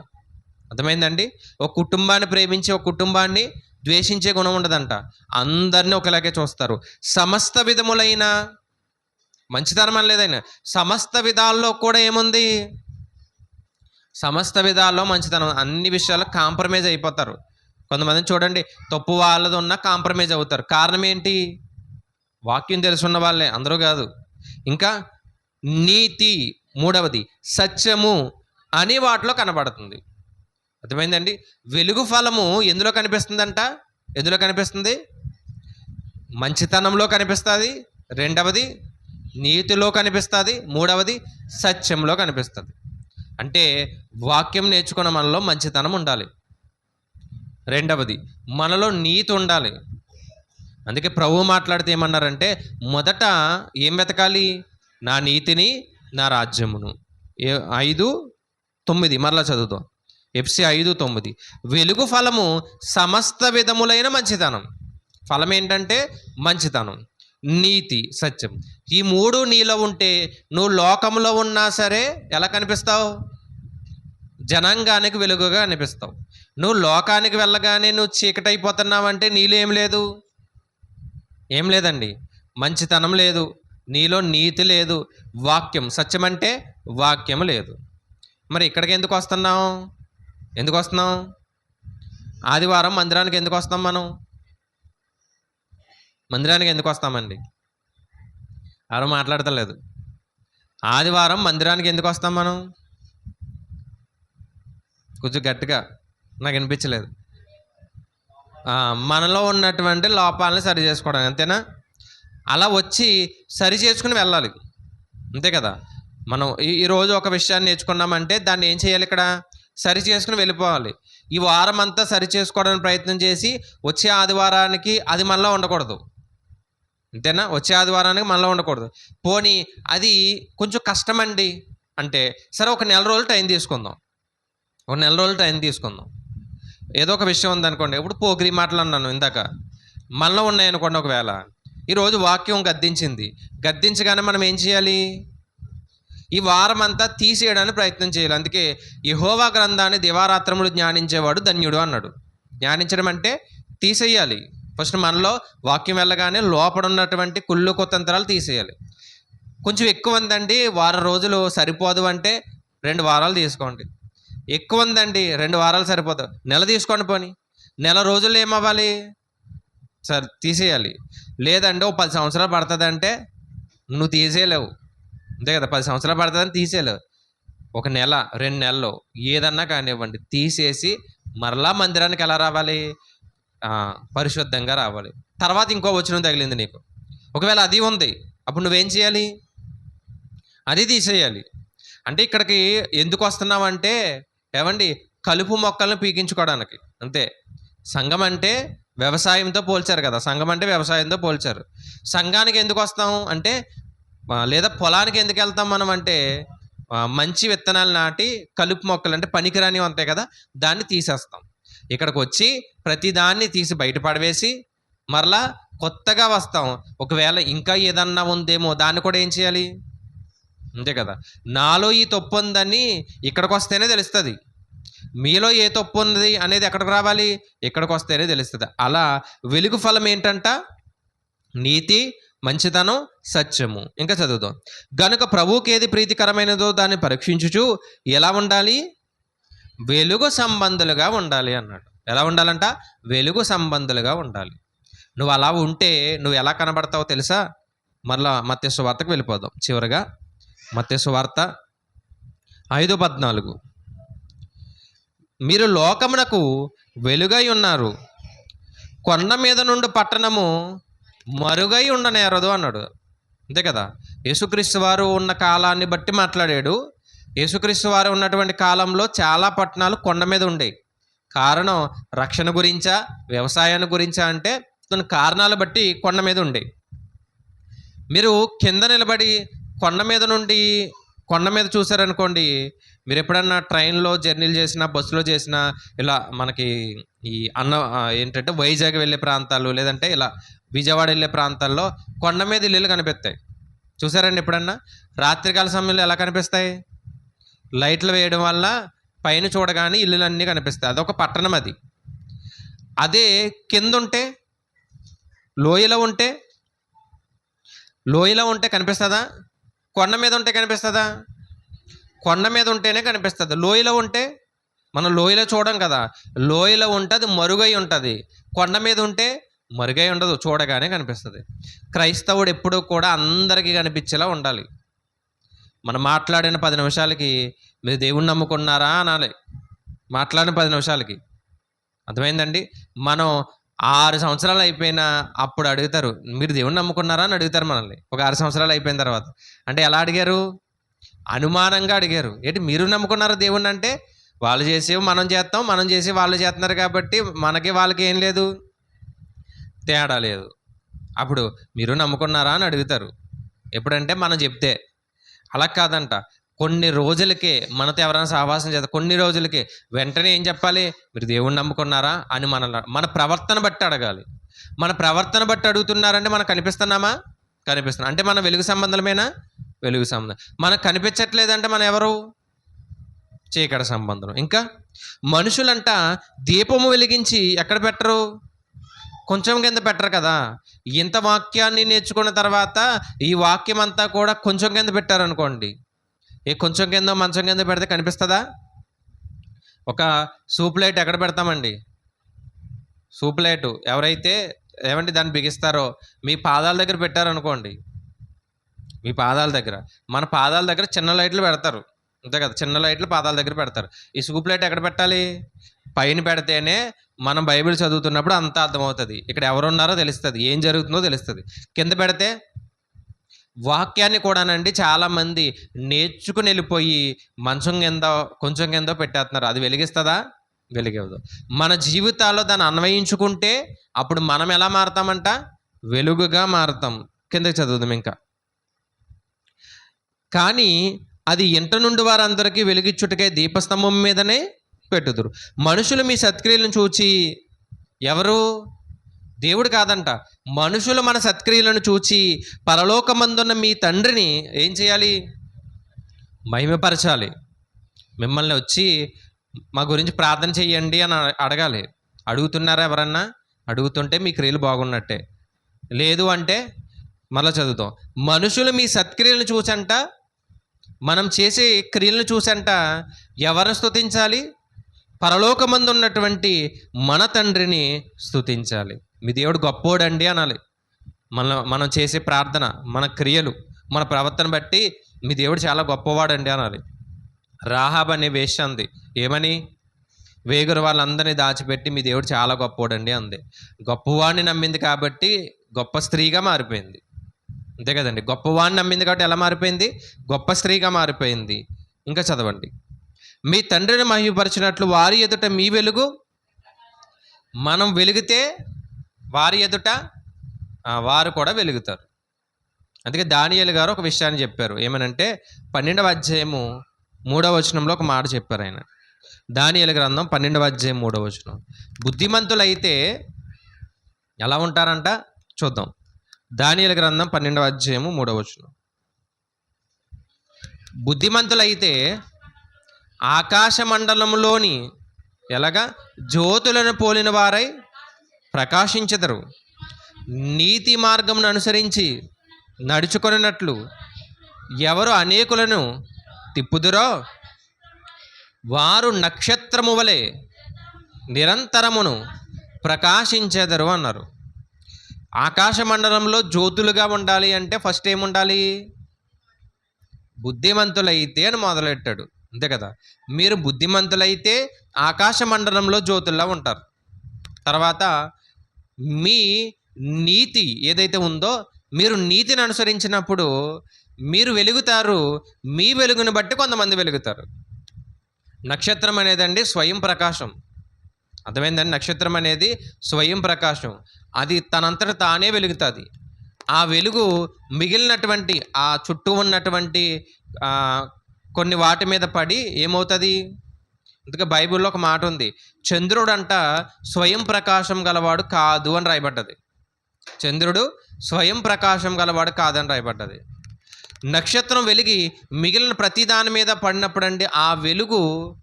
అర్థమైందండి? ఒక కుటుంబాన్ని ప్రేమించి ఒక కుటుంబాన్ని ద్వేషించే గుణం ఉండదంట. అందరినీ ఒకలాగే చూస్తారు. సమస్త విధములైన మంచితనం అనలేదైనా, సమస్త విధాల్లో కూడా ఏముంది? సమస్త విధాల్లో మంచితనం. అన్ని విషయాల్లో కాంప్రమైజ్ అయిపోతారు. కొంతమందిని చూడండి, తప్పు వాళ్ళది ఉన్నా కాంప్రమైజ్ అవుతారు. కారణం ఏంటి? వాక్యం తెలుసున్న వాళ్ళే, అందరూ కాదు. ఇంకా నీతి, మూడవది సత్యము అని వాటిలో కనబడుతుంది. అర్థమైందండి? వెలుగు ఫలము ఎందులో కనిపిస్తుందంట? ఎందులో కనిపిస్తుంది? మంచితనంలో కనిపిస్తుంది, రెండవది నీతిలో కనిపిస్తుంది, మూడవది సత్యంలో కనిపిస్తుంది. అంటే వాక్యం నేర్చుకున్న మనలో మంచితనం ఉండాలి, రెండవది మనలో నీతి ఉండాలి. అందుకే ప్రభువు మాట్లాడితే ఏమన్నారంటే, మొదట ఏం వెతకాలి? నా నీతిని, నా రాజ్యమును. 5:9 మరలా చదువుతాం. ఎఫ్సి 5:9. వెలుగు ఫలము సమస్త విధములైన మంచితనం. ఫలం ఏంటంటే మంచితనం, నీతి, సత్యం. ఈ మూడు నీలో ఉంటే నువ్వు లోకంలో ఉన్నా సరే ఎలా కనిపిస్తావు? జనాంగానికి వెలుగుగా అనిపిస్తావు. నువ్వు లోకానికి వెళ్ళగానే నువ్వు చీకటైపోతున్నావంటే నీలో ఏం లేదు? ఏం లేదండి, మంచితనం లేదు, నీలో నీతి లేదు, వాక్యం, సత్యం అంటే వాక్యం లేదు. మరి ఇక్కడికి ఎందుకు వస్తున్నాం? ఆదివారం మందిరానికి ఎందుకు వస్తాం? మందిరానికి ఎందుకు వస్తామండి? ఎవరు మాట్లాడతలేదు. ఆదివారం మందిరానికి ఎందుకు వస్తాం మనం? కొంచెం గట్టిగా, నాకు వినిపించలేదు. మనలో ఉన్నటువంటి లోపాలని సరి చేసుకోవడానికి, అంతేనా? అలా వచ్చి సరి చేసుకుని వెళ్ళాలి, అంతే కదా? మనం ఈరోజు ఒక విషయాన్ని నేర్చుకున్నామంటే దాన్ని ఏం చేయాలి? ఇక్కడ సరి చేసుకుని వెళ్ళిపోవాలి. ఈ వారం అంతా సరి చేసుకోవడానికి ప్రయత్నం చేసి వచ్చే ఆదివారానికి అది మనలో ఉండకూడదు, అంతేనా? వచ్చే ఆదివారానికి మనలో ఉండకూడదు. పోనీ అది కొంచెం కష్టమండి అంటే సరే, ఒక నెల రోజులు టైం తీసుకుందాం. ఏదో ఒక విషయం ఉందనుకోండి. ఇప్పుడు పోకిరి మాటలు అన్నాను ఇందాక, మనలో ఉన్నాయనుకోండి. ఒకవేళ ఈరోజు వాక్యం గద్దించగానే మనం ఏం చేయాలి? ఈ వారం అంతా తీసేయడానికి ప్రయత్నం చేయాలి. అందుకే యెహోవా గ్రంథాన్ని దివారాత్రములు జ్ఞానించేవాడు ధన్యుడు అన్నాడు. జ్ఞానించడం అంటే తీసేయాలి. ఫస్ట్ మనలో వాక్యం వెళ్ళగానే లోపల ఉన్నటువంటి కుళ్ళు కుతంత్రాలు తీసేయాలి. కొంచెం ఎక్కువ ఉందండి, వారం రోజులు సరిపోదు అంటే 2 వారాలు తీసుకోండి. ఎక్కువ ఉందండి, 2 వారాలు సరిపోదు, నెల తీసుకోండి. పోనీ నెల రోజులు ఏమవ్వాలి? సరే తీసేయాలి. లేదండి ఓ 10 సంవత్సరాలు పడుతుంది అంటే నువ్వు తీసేయలేవు, అంతే కదా? 10 సంవత్సరాలు పడుతుందని తీసేయలేవు. ఒక నెల, 2 నెలలు ఏదన్నా కానివ్వండి తీసేసి మరలా మందిరానికి ఎలా రావాలి? పరిశుద్ధంగా రావాలి. తర్వాత ఇంకో వచనం తగిలింది నీకు, ఒకవేళ అది ఉంది, అప్పుడు నువ్వేం చేయాలి? అది తీసేయాలి. అంటే ఇక్కడికి ఎందుకు వస్తున్నావంటే, ఏమండి, కలుపు మొక్కలను పీకించుకోవడానికి, అంతే. సంఘం అంటే వ్యవసాయంతో పోల్చారు కదా, సంఘానికి ఎందుకు వస్తాం అంటే, లేదా పొలానికి ఎందుకు వెళ్తాం మనం అంటే, మంచి విత్తనాలు నాటి కలుపు మొక్కలు అంటే పనికిరాని ఉంటాయి కదా, దాన్ని తీసేస్తాం. ఇక్కడికి వచ్చి ప్రతి దాన్ని తీసి బయట పడవేసి మరలా కొత్తగా వస్తాం. ఒకవేళ ఇంకా ఏదన్నా ఉందేమో దాన్ని కూడా ఏం చేయాలి? అంతే కదా? నాలో ఈ తప్పు ఉందని ఇక్కడికి వస్తేనే తెలుస్తుంది. మీలో ఏ తప్పు ఉంది అనేది ఎక్కడికి రావాలి? ఇక్కడికి వస్తేనే తెలుస్తుంది. అలా వెలుగు ఫలం ఏంటంట? నీతి, మంచితనం, సత్యము. ఇంకా చదువుదాం. గనుక ప్రభువుకి ఏది ప్రీతికరమైనదో దాన్ని పరీక్షించుచు ఎలా ఉండాలి? వెలుగు సంబంధులుగా ఉండాలి అన్నాడు. ఎలా ఉండాలంట? వెలుగు సంబంధులుగా ఉండాలి. నువ్వు అలా ఉంటే నువ్వు ఎలా కనబడతావో తెలుసా? మరలా మత్తయి సువార్తకు వెళ్ళిపోదాం. చివరిగా మత్తయి సువార్త 5:14. మీరు లోకమునకు వెలుగై ఉన్నారు, కొండ మీద నుండి పట్టణము మరుగై ఉండనేరదు అన్నాడు. అంతే కదా? యేసుక్రీస్తు వారు ఉన్న కాలాన్ని బట్టి మాట్లాడాడు. యేసుక్రీస్తు వారు ఉన్నటువంటి కాలంలో చాలా పట్టణాలు కొండ మీద ఉండేవి. కారణం రక్షణ గురించా, వ్యవసాయాన్ని గురించా అంటే కొన్ని కారణాలు బట్టి కొండ మీద ఉండే. మీరు కింద నిలబడి కొండ మీద చూసారనుకోండి, మీరు ఎప్పుడన్నా ట్రైన్లో జర్నీలు చేసినా, బస్సులో చేసినా, ఇలా మనకి ఈ ఏంటంటే వైజాగ్ వెళ్ళే ప్రాంతాలు, లేదంటే ఇలా విజయవాడ వెళ్ళే ప్రాంతాల్లో కొండ మీద ఇల్లులు కనిపిస్తాయి. చూసారండి ఎప్పుడన్నా? రాత్రికాల సమయంలో ఎలా కనిపిస్తాయి? లైట్లు వేయడం వల్ల పైన చూడగానే ఇల్లులన్నీ కనిపిస్తాయి. అదొక పట్టణం అది. అదే కింద ఉంటే, లోయలో ఉంటే కనిపిస్తుందా? కొండ మీద ఉంటే కనిపిస్తుందా? కొండ మీద ఉంటేనే కనిపిస్తుంది. లోయలో ఉంటే మనం లోయలో చూడం కదా. లోయలో ఉంటే అది మరుగై ఉంటుంది. కొండ మీద ఉంటే మరుగై ఉండదు, చూడగానే కనిపిస్తుంది. క్రైస్తవుడు ఎప్పుడూ కూడా అందరికీ కనిపించేలా ఉండాలి. మనం మాట్లాడిన 10 నిమిషాలకి మీరు దేవుణ్ణి నమ్ముకున్నారా అనాలి. మాట్లాడిన 10 నిమిషాలకి అర్థమైందండి. మనం 6 సంవత్సరాలు అయిపోయినా అప్పుడు అడుగుతారు, మీరు దేవుణ్ణి నమ్ముకున్నారా అని అడుగుతారు మనల్ని. ఒక 6 సంవత్సరాలు అయిపోయిన తర్వాత. అంటే ఎలా అడిగారు? అనుమానంగా అడిగారు. ఏంటి మీరు నమ్ముకున్నారా దేవుణ్ణి? అంటే వాళ్ళు చేసేవి మనం చేస్తాం, మనం చేసి వాళ్ళు చేస్తున్నారు కాబట్టి మనకి వాళ్ళకి ఏం లేదు, తేడా లేదు. అప్పుడు మీరు నమ్ముకున్నారా అని అడుగుతారు. ఎప్పుడంటే మనం చెప్తే. అలా కాదంట. కొన్ని రోజులకే మనతో ఎవరైనా సహవాసం చేస్తారు, కొన్ని రోజులకే వెంటనే ఏం చెప్పాలి? మీరు దేవుణ్ణి నమ్ముకున్నారా అని మన ప్రవర్తన బట్టి అడగాలి. మన ప్రవర్తన బట్టి అడుగుతున్నారంటే మనకు కనిపిస్తున్నామా? కనిపిస్తున్నాం. అంటే మన వెలుగు సంబంధమేనా? వెలుగు సంబంధం. మనకు కనిపించట్లేదంటే మనం ఎవరు? చీకటి సంబంధం. ఇంకా మనుషులంట దీపము వెలిగించి ఎక్కడ పెట్టరు? కొంచెం కింద పెట్టరు కదా. ఇంత వాక్యాన్ని నేర్చుకున్న తర్వాత ఈ వాక్యం అంతా కూడా కొంచెం కింద పెట్టారనుకోండి, కొంచెం కింద మంచం కింద పెడితే కనిపిస్తుందా? ఒక సూప్ లైట్ ఎక్కడ పెడతామండి? సూప్ లైట్ ఎవరైతే దాన్ని బిగిస్తారో మీ పాదాల దగ్గర పెట్టారనుకోండి, మీ పాదాల దగ్గర, మన పాదాల దగ్గర చిన్న లైట్లు పెడతారు, అంతే కదా. చిన్న లైట్లు పాదాల దగ్గర పెడతారు. ఈ సూప్ లైట్ ఎక్కడ పెట్టాలి? పైన పెడితేనే మనం బైబిల్ చదువుతున్నప్పుడు అంతా అర్థమవుతుంది. ఇక్కడ ఎవరున్నారో తెలుస్తుంది, ఏం జరుగుతుందో తెలుస్తుంది. కింద పెడితే వాక్యాన్ని కూడానండి చాలామంది నేర్చుకుని వెళ్ళిపోయి మంచం కింద కొంచెం కింద పెట్టేస్తున్నారు. అది వెలిగిస్తుందా? వెలిగవదు. మన జీవితాల్లో దాన్ని అన్వయించుకుంటే అప్పుడు మనం ఎలా మారుతామంట? వెలుగుగా మారుతాం. కిందకి చదువుదాం ఇంకా. కానీ అది ఇంట నుండి వారందరికీ వెలిగిచ్చుటకే దీపస్తంభం మీదనే పెట్టుదురు. మనుషులు మీ సత్క్రియలను చూచి, ఎవరు? దేవుడు కాదంట, మనుషులు మన సత్క్రియలను చూచి పరలోకమందున్న మీ తండ్రిని ఏం చేయాలి? మహిమపరచాలి. మిమ్మల్ని వచ్చి మా గురించి ప్రార్థన చెయ్యండి అని అడగాలి. అడుగుతున్నారా ఎవరన్నా? అడుగుతుంటే మీ క్రియలు బాగున్నట్టే. లేదు అంటే మళ్ళీ చదువుతాం. మనుషులు మీ సత్క్రియలను చూసంట, మనం చేసే క్రియలను చూసంట ఎవరిని స్తుతించాలి? పరలోకమందు ఉన్నటువంటి మన తండ్రిని స్తుతించాలి. మీ దేవుడు గొప్పోడండి అనాలి. మనం చేసే ప్రార్థన, మన క్రియలు, మన ప్రవర్తన బట్టి మీ దేవుడు చాలా గొప్పవాడండి అనాలి. రాహాబ్ అనే వేశ్య అంది. ఏమని? వేగురు వాళ్ళందరినీ దాచిపెట్టి మీ దేవుడు చాలా గొప్పవాడండి అంది. గొప్పవాడిని నమ్మింది కాబట్టి గొప్ప స్త్రీగా మారిపోయింది, అంతే కదండి. గొప్పవాడిని నమ్మింది కాబట్టి ఎలా మారిపోయింది? గొప్ప స్త్రీగా మారిపోయింది. ఇంకా చదవండి. మీ తండ్రిని మహిమపరిచినట్లు వారి ఎదుట మీ వెలుగు, మనం వెలిగితే వారి ఎదుట వారు కూడా వెలుగుతారు. అందుకే దానియేలు గారు ఒక విషయాన్ని చెప్పారు. ఏమనంటే 12వ అధ్యాయము 3వ వచనంలో ఒక మాట చెప్పారు ఆయన. దానియేలు గ్రంథం 12వ అధ్యాయం 3వ వచనం. బుద్ధిమంతులైతే ఎలా ఉంటారంట? చూద్దాం. దానియేలు గ్రంథం 12వ అధ్యాయము 3వ వచనం. బుద్ధిమంతులైతే ఆకాశ మండలంలోని ఎలాగా జ్యోతులను పోలిన వారై ప్రకాశించెదరు. నీతి మార్గమును అనుసరించి నడుచుకొనినట్లు ఎవరు అనేకులను తిప్పుదురో వారు నక్షత్రము వలె నిరంతరమును ప్రకాశించెదరు అన్నారు. ఆకాశ మండలంలో జ్యోతులుగా ఉండాలి అంటే ఫస్ట్ ఏముండాలి? బుద్ధిమంతులైతే అని మొదలెట్టాడు, అంతే కదా. మీరు బుద్ధిమంతులైతే ఆకాశ మండలంలో జ్యోతుల్లా ఉంటారు. తర్వాత మీ నీతి ఏదైతే ఉందో, మీరు నీతిని అనుసరించినప్పుడు మీరు వెలుగుతారు. మీ వెలుగును బట్టి కొంతమంది వెలుగుతారు. నక్షత్రం అనేదండి స్వయం ప్రకాశం, అర్థమైందండి. నక్షత్రం అనేది స్వయం ప్రకాశం. అది తనంతట తానే వెలుగుతుంది. ఆ వెలుగు మిగిలినటువంటి ఆ చుట్టూ ఉన్నటువంటి ఆ, కొన్ని వాటి మీద పడి ఏమవుతుంది? అందుకే బైబిల్లో ఒక మాట ఉంది, చంద్రుడంట స్వయం ప్రకాశం గలవాడు కాదు అని రాయబడ్డది. చంద్రుడు స్వయం ప్రకాశం గలవాడు కాదని రాయబడ్డది. నక్షత్రం వెలిగి మిగిలిన ప్రతి దాని మీద పడినప్పుడు ఆ వెలుగు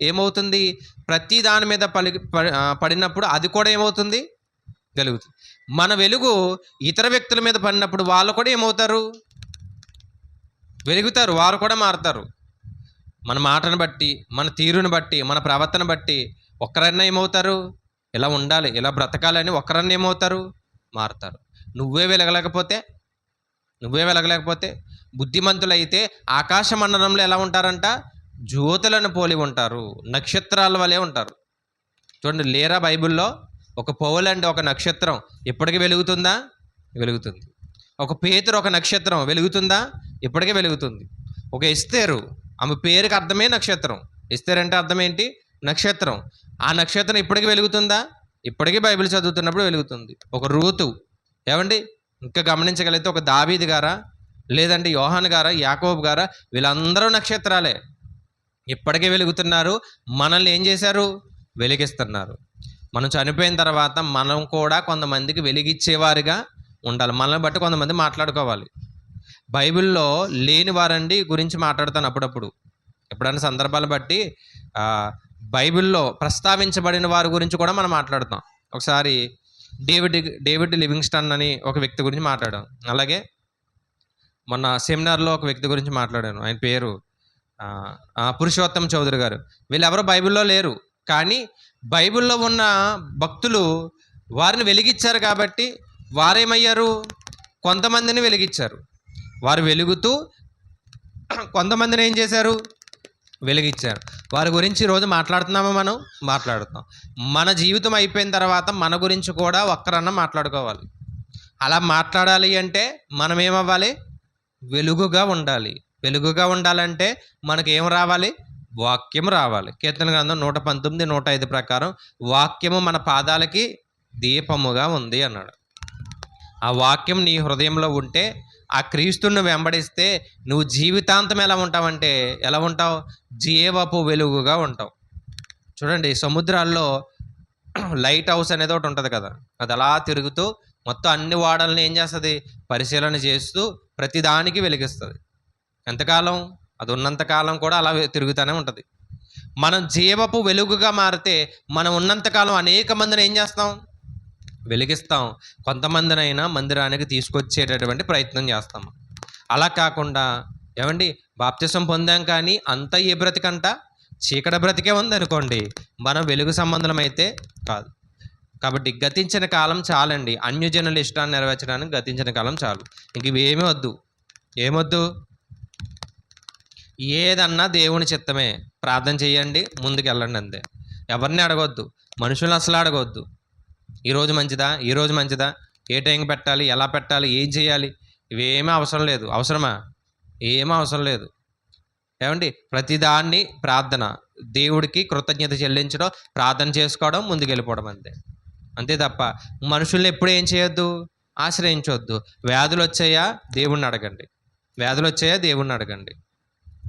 ఏమవుతుంది? ప్రతి దాని మీద పడినప్పుడు అది కూడా ఏమవుతుంది? వెలుగుతుంది. మన వెలుగు ఇతర వ్యక్తుల మీద పడినప్పుడు వాళ్ళు కూడా ఏమవుతారు? వెలుగుతారు, వారు కూడా మారుతారు. మన మాటను బట్టి, మన తీరుని బట్టి, మన ప్రవర్తన బట్టి ఒక్కరన్నా ఏమవుతారు? ఇలా ఉండాలి, ఇలా బ్రతకాలని ఒక్కరన్నా ఏమవుతారు? మారుతారు. నువ్వే వెలగలేకపోతే బుద్ధిమంతులైతే ఆకాశ మండలంలో ఎలా ఉంటారంట? జ్యోతులను పోలి ఉంటారు, నక్షత్రాల వలె ఉంటారు. చూడండి, లేరా బైబిల్లో ఒక పౌలండి ఒక నక్షత్రం ఇప్పటికీ వెలుగుతుందా? వెలుగుతుంది. ఒక పేతురు ఒక నక్షత్రం వెలుగుతుందా? ఇప్పటికే వెలుగుతుంది. ఒక ఎస్తేరు, ఆమె పేరుకి అర్థమే నక్షత్రం. ఎస్తేరు అంటే అర్థం ఏంటి? నక్షత్రం. ఆ నక్షత్రం ఇప్పటికీ వెలుగుతుందా? ఇప్పటికీ బైబిల్ చదువుతున్నప్పుడు వెలుగుతుంది. ఒక రూతు, ఏమండి ఇంకా గమనించగలిగితే ఒక దావీదు గారా, లేదంటే యోహాను గారా, యాకోబు గారా, వీళ్ళందరూ నక్షత్రాలే, ఇప్పటికే వెలుగుతున్నారు. మనల్ని ఏం చేశారు? వెలిగిస్తున్నారు. మనం చనిపోయిన తర్వాత మనం కూడా కొంతమందికి వెలిగిచ్చేవారిగా ఉండాలి. మనల్ని బట్టి కొంతమంది మాట్లాడుకోవాలి. బైబిల్లో లేని వారండి గురించి మాట్లాడతాను అప్పుడప్పుడు, ఎప్పుడైనా సందర్భాలు బట్టి బైబిల్లో ప్రస్తావించబడిన వారి గురించి కూడా మనం మాట్లాడతాం. ఒకసారి డేవిడ్ లివింగ్స్టన్ అని ఒక వ్యక్తి గురించి మాట్లాడాం. అలాగే మొన్న సెమినార్లో ఒక వ్యక్తి గురించి మాట్లాడాను. ఆయన పేరు పురుషోత్తం చౌదరి గారు. వీళ్ళెవరో బైబిల్లో లేరు, కానీ బైబిల్లో ఉన్న భక్తులు వారిని వెలిగించారు కాబట్టి వారేమయ్యారు? కొంతమందిని వెలిగించారు. వారు వెలుగుతూ కొంతమందిని ఏం చేశారు? వెలిగించారు. వారి గురించి ఈరోజు మాట్లాడుతున్నామా? మనం మాట్లాడుతాం. మన జీవితం అయిపోయిన తర్వాత మన గురించి కూడా ఒక్కరన్నా మాట్లాడుకోవాలి. అలా మాట్లాడాలి అంటే మనం ఏమవ్వాలి? వెలుగుగా ఉండాలి. వెలుగుగా ఉండాలంటే మనకి ఏం రావాలి? వాక్యం రావాలి. కీర్తన గ్రంథం 119, 105 ప్రకారం వాక్యము మన పాదాలకి దీపముగా ఉంది అన్నాడు. ఆ వాక్యం నీ హృదయంలో ఉంటే, ఆ క్రీస్తుని వెంబడిస్తే నువ్వు జీవితాంతం ఎలా ఉంటావంటే ఎలా ఉంటావు? జీవపు వెలుగుగా ఉంటావు. చూడండి, సముద్రాల్లో లైట్ హౌస్ అనేది ఒకటి ఉంటుంది కదా, అది అలా తిరుగుతూ మొత్తం అన్ని వాడల్ని ఏం చేస్తుంది? పరిశీలన చేస్తూ ప్రతిదానికి వెలిగిస్తుంది. ఎంతకాలం? అది ఉన్నంతకాలం కూడా అలా తిరుగుతూనే ఉంటుంది. మనం జీవపు వెలుగుగా మారితే మనం ఉన్నంతకాలం అనేక మందిని ఏం చేస్తాం? వెలిగిస్తాం. కొంతమందినైనా మందిరానికి తీసుకొచ్చేటటువంటి ప్రయత్నం చేస్తాం. అలా కాకుండా ఏమండి బాప్తిసం పొందాం కానీ అంతా ఏ బ్రతికంట? చీకటి బ్రతికే ఉందనుకోండి, మనం వెలుగు సంబంధం అయితే కాదు. కాబట్టి గతించిన కాలం చాలండి. అన్యజనుల ఇష్టాన్ని నెరవేర్చడానికి గతించిన కాలం చాలు. ఇంక ఇవేమీ వద్దు. ఏమొద్దు? ఏదన్నా దేవుని చిత్తమే. ప్రార్థన చేయండి, ముందుకు వెళ్ళండి, అంతే. ఎవరిని అడగొద్దు, మనుషులను అసలు అడగొద్దు. ఈరోజు మంచిదా, ఏ టైంకి పెట్టాలి, ఎలా పెట్టాలి, ఏం చేయాలి, ఇవేమీ అవసరం లేదు. అవసరమా? ఏమీ అవసరం లేదు. ఏమండి ప్రతిదాన్ని ప్రార్థన, దేవుడికి కృతజ్ఞత చెల్లించడం, ప్రార్థన చేసుకోవడం, ముందుకు వెళ్ళిపోవడం, అంతే తప్ప మనుషుల్ని ఎప్పుడు ఏం చేయొద్దు? ఆశ్రయించవద్దు. వ్యాధులు వచ్చాయా? దేవుణ్ణి అడగండి.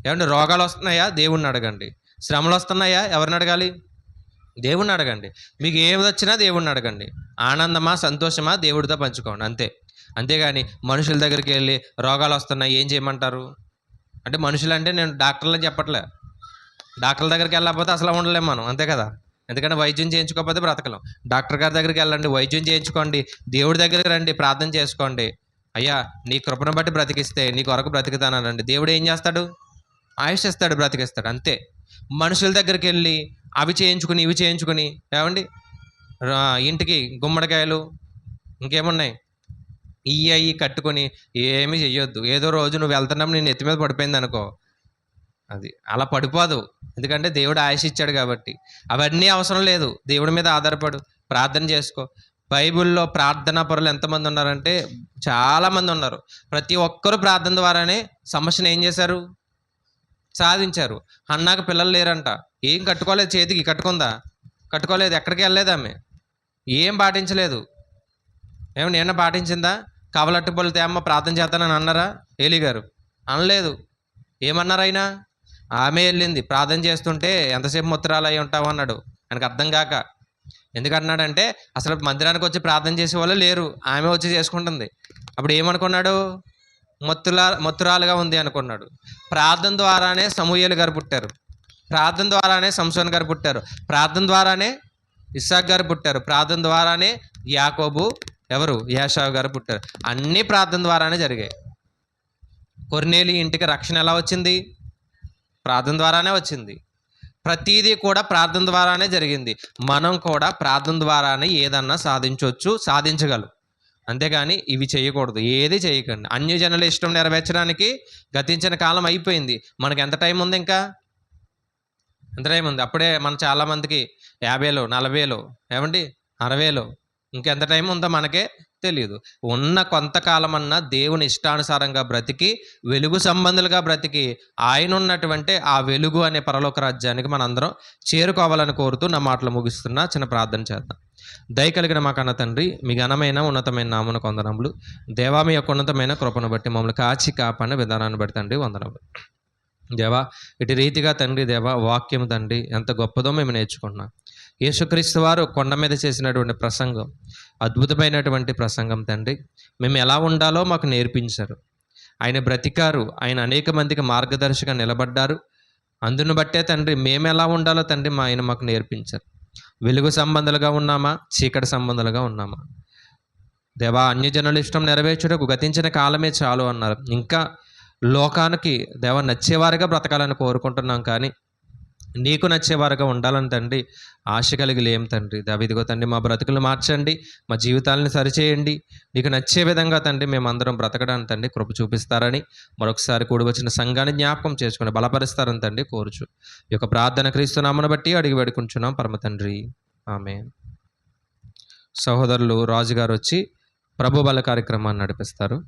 ఏమంటే రోగాలు వస్తున్నాయా? దేవుణ్ణి అడగండి. శ్రమలు వస్తున్నాయా? ఎవరిని అడగాలి? దేవుణ్ణి అడగండి. మీకు ఏమి వచ్చినా దేవుణ్ణి అడగండి. ఆనందమా, సంతోషమా దేవుడితో పంచుకోండి, అంతేగాని మనుషుల దగ్గరికి వెళ్ళి రోగాలు వస్తున్నాయి ఏం చేయమంటారు అంటే, మనుషులంటే నేను డాక్టర్లని చెప్పట్లే. డాక్టర్ల దగ్గరికి వెళ్ళకపోతే అసలు ఉండలేము మనం, అంతే కదా. ఎందుకంటే వైద్యం చేయించుకోకపోతే బ్రతకలేం. డాక్టర్ గారి దగ్గరికి వెళ్ళండి, వైద్యం చేయించుకోండి, దేవుడి దగ్గరికి రండి, ప్రార్థన చేసుకోండి. అయ్యా నీ కృపను బట్టి బ్రతికిస్తే నీ కొరకు బ్రతికితానండి. దేవుడు ఏం చేస్తాడు? ఆయుష్ ఇస్తాడు, బ్రతికిస్తాడు, అంతే. మనుషుల దగ్గరికి వెళ్ళి అవి చేయించుకుని ఇవి చేయించుకుని ఏమండి ఇంటికి గుమ్మడికాయలు ఇంకేమున్నాయి అవి కట్టుకొని ఏమీ చెయ్యొద్దు. ఏదో రోజు నువ్వు వెళ్తున్నప్పుడు నేను ఎత్తి మీద పడిపోయింది అనుకో, అది అలా పడిపోదు. ఎందుకంటే దేవుడు ఆయుష్ ఇచ్చాడు కాబట్టి. అవన్నీ అవసరం లేదు. దేవుడి మీద ఆధారపడు, ప్రార్థన చేసుకో. బైబిల్లో ప్రార్థనా పరులు ఎంతమంది ఉన్నారంటే చాలామంది ఉన్నారు. ప్రతి ఒక్కరూ ప్రార్థన ద్వారానే సమస్యను ఏం చేశారు? సాధించారు. అన్నాక పిల్లలు లేరంట, ఏం కట్టుకోలేదు, చేతికి కట్టుకుందా? కట్టుకోలేదు. ఎక్కడికి వెళ్ళలేదు, ఆమె ఏం పాటించలేదు. ఏమన్నా నిన్న పాటించిందా? కవలట్టు పళ్ళు తేమ్మ ప్రార్థన చేస్తానని అన్నారా ఏలీ గారు? అనలేదు. ఏమన్నారు ఆయన? ఆమె వెళ్ళింది ప్రార్థన చేస్తుంటే, ఎంతసేపు ముత్తరాలు అయి ఉంటావు అన్నాడు. ఆయనకు అర్థం కాక. ఎందుకన్నాడంటే అసలు మందిరానికి వచ్చి ప్రార్థన చేసే వాళ్ళు లేరు, ఆమె వచ్చి చేసుకుంటుంది. అప్పుడు ఏమనుకున్నాడు? మొత్తురాలుగా ఉంది అనుకున్నాడు. ప్రార్థన ద్వారానే సమూయేలు గారు పుట్టారు, ప్రార్థన ద్వారానే సంసోన్ గారు పుట్టారు, ప్రార్థన ద్వారానే ఇస్సాక్ గారు పుట్టారు, ప్రార్థన ద్వారానే యాకోబు యాషావు గారు పుట్టారు. అన్నీ ప్రార్థన ద్వారానే జరిగాయి. కొర్నేలి ఇంటికి రక్షణ ఎలా వచ్చింది? ప్రార్థన ద్వారానే వచ్చింది. ప్రతిదీ కూడా ప్రార్థన ద్వారానే జరిగింది. మనం కూడా ప్రార్థన ద్వారానే ఏదన్నా సాధించగలం. అంతేగాని ఇవి చేయకూడదు, ఏది చేయకండి. అన్యజనుల ఇష్టం నెరవేర్చడానికి గతించిన కాలం అయిపోయింది. మనకి ఎంత టైం ఉంది? ఇంకా ఎంత టైం ఉంది? అప్పుడే మన చాలామందికి 50లో 40లో 60లో ఇంకెంత టైం ఉందో మనకే తెలియదు. ఉన్న కొంతకాలమన్నా దేవుని ఇష్టానుసారంగా బ్రతికి, వెలుగు సంబంధులుగా బ్రతికి, ఆయన ఉన్నటువంటి ఆ వెలుగు అనే పరలోక రాజ్యానికి మనందరం చేరుకోవాలని కోరుతూ నా మాటలు ముగిస్తున్నా. చిన్న ప్రార్థన చేద్దాం. దయ కలిగిన మా కన్న తండ్రి, మీ ఘనమైన ఉన్నతమైన నామమునకు వందనములు. దేవా, మీ యొక్క ఉన్నతమైన కృపను బట్టి మమ్మల్ని కాచి కాపాడిన విధానాన్ని బట్టి తండ్రి వందనములు. దేవా, ఇటు రీతిగా తండ్రి దేవా, వాక్యము తండ్రి ఎంత గొప్పదో మేము నేర్చుకున్నాం. యేసుక్రీస్తు వారు కొండ మీద చేసినటువంటి ప్రసంగం అద్భుతమైనటువంటి ప్రసంగం తండ్రి. మేము ఎలా ఉండాలో మాకు నేర్పించారు. ఆయన బ్రతికారు, ఆయన అనేక మందికి మార్గదర్శిగా నిలబడ్డారు. అందును బట్టే తండ్రి మేము ఎలా ఉండాలో తండ్రి ఆయన మాకు నేర్పించారు. వెలుగు సంబంధాలుగా ఉన్నామా, చీకటి సంబంధాలుగా ఉన్నామా? దేవా, అన్యజనుల ఇష్టం నెరవేర్చుటకు గతించిన కాలమే చాలు అన్నారు. ఇంకా లోకానికి దేవా నచ్చేవారుగా బ్రతకాలని కోరుకుంటున్నాం, కానీ నీకు నచ్చేవారుగా ఉండాలని తండ్రి ఆశ కలిగి లేం తండ్రి. దేవా, ఇదిగో తండ్రి మా బ్రతుకులు మార్చండి, మా జీవితాలను సరిచేయండి. నీకు నచ్చే విధంగా తండ్రి మేమందరం బ్రతకడానికి తండ్రి కృప చూపిస్తారని, మరొకసారి కూడి వచ్చిన సంఘాన్ని జ్ఞాపకం చేసుకుని బలపరుస్తారని తండ్రి కోరుచు ఈ యొక్క ప్రార్థన క్రీస్తు నామమును బట్టి అడిగి వేడుకుంటున్నాం పరమ తండ్రి, ఆమేన్. సహోదరులు రాజుగారు వచ్చి ప్రభు బల కార్యక్రమాన్ని నడిపిస్తారు.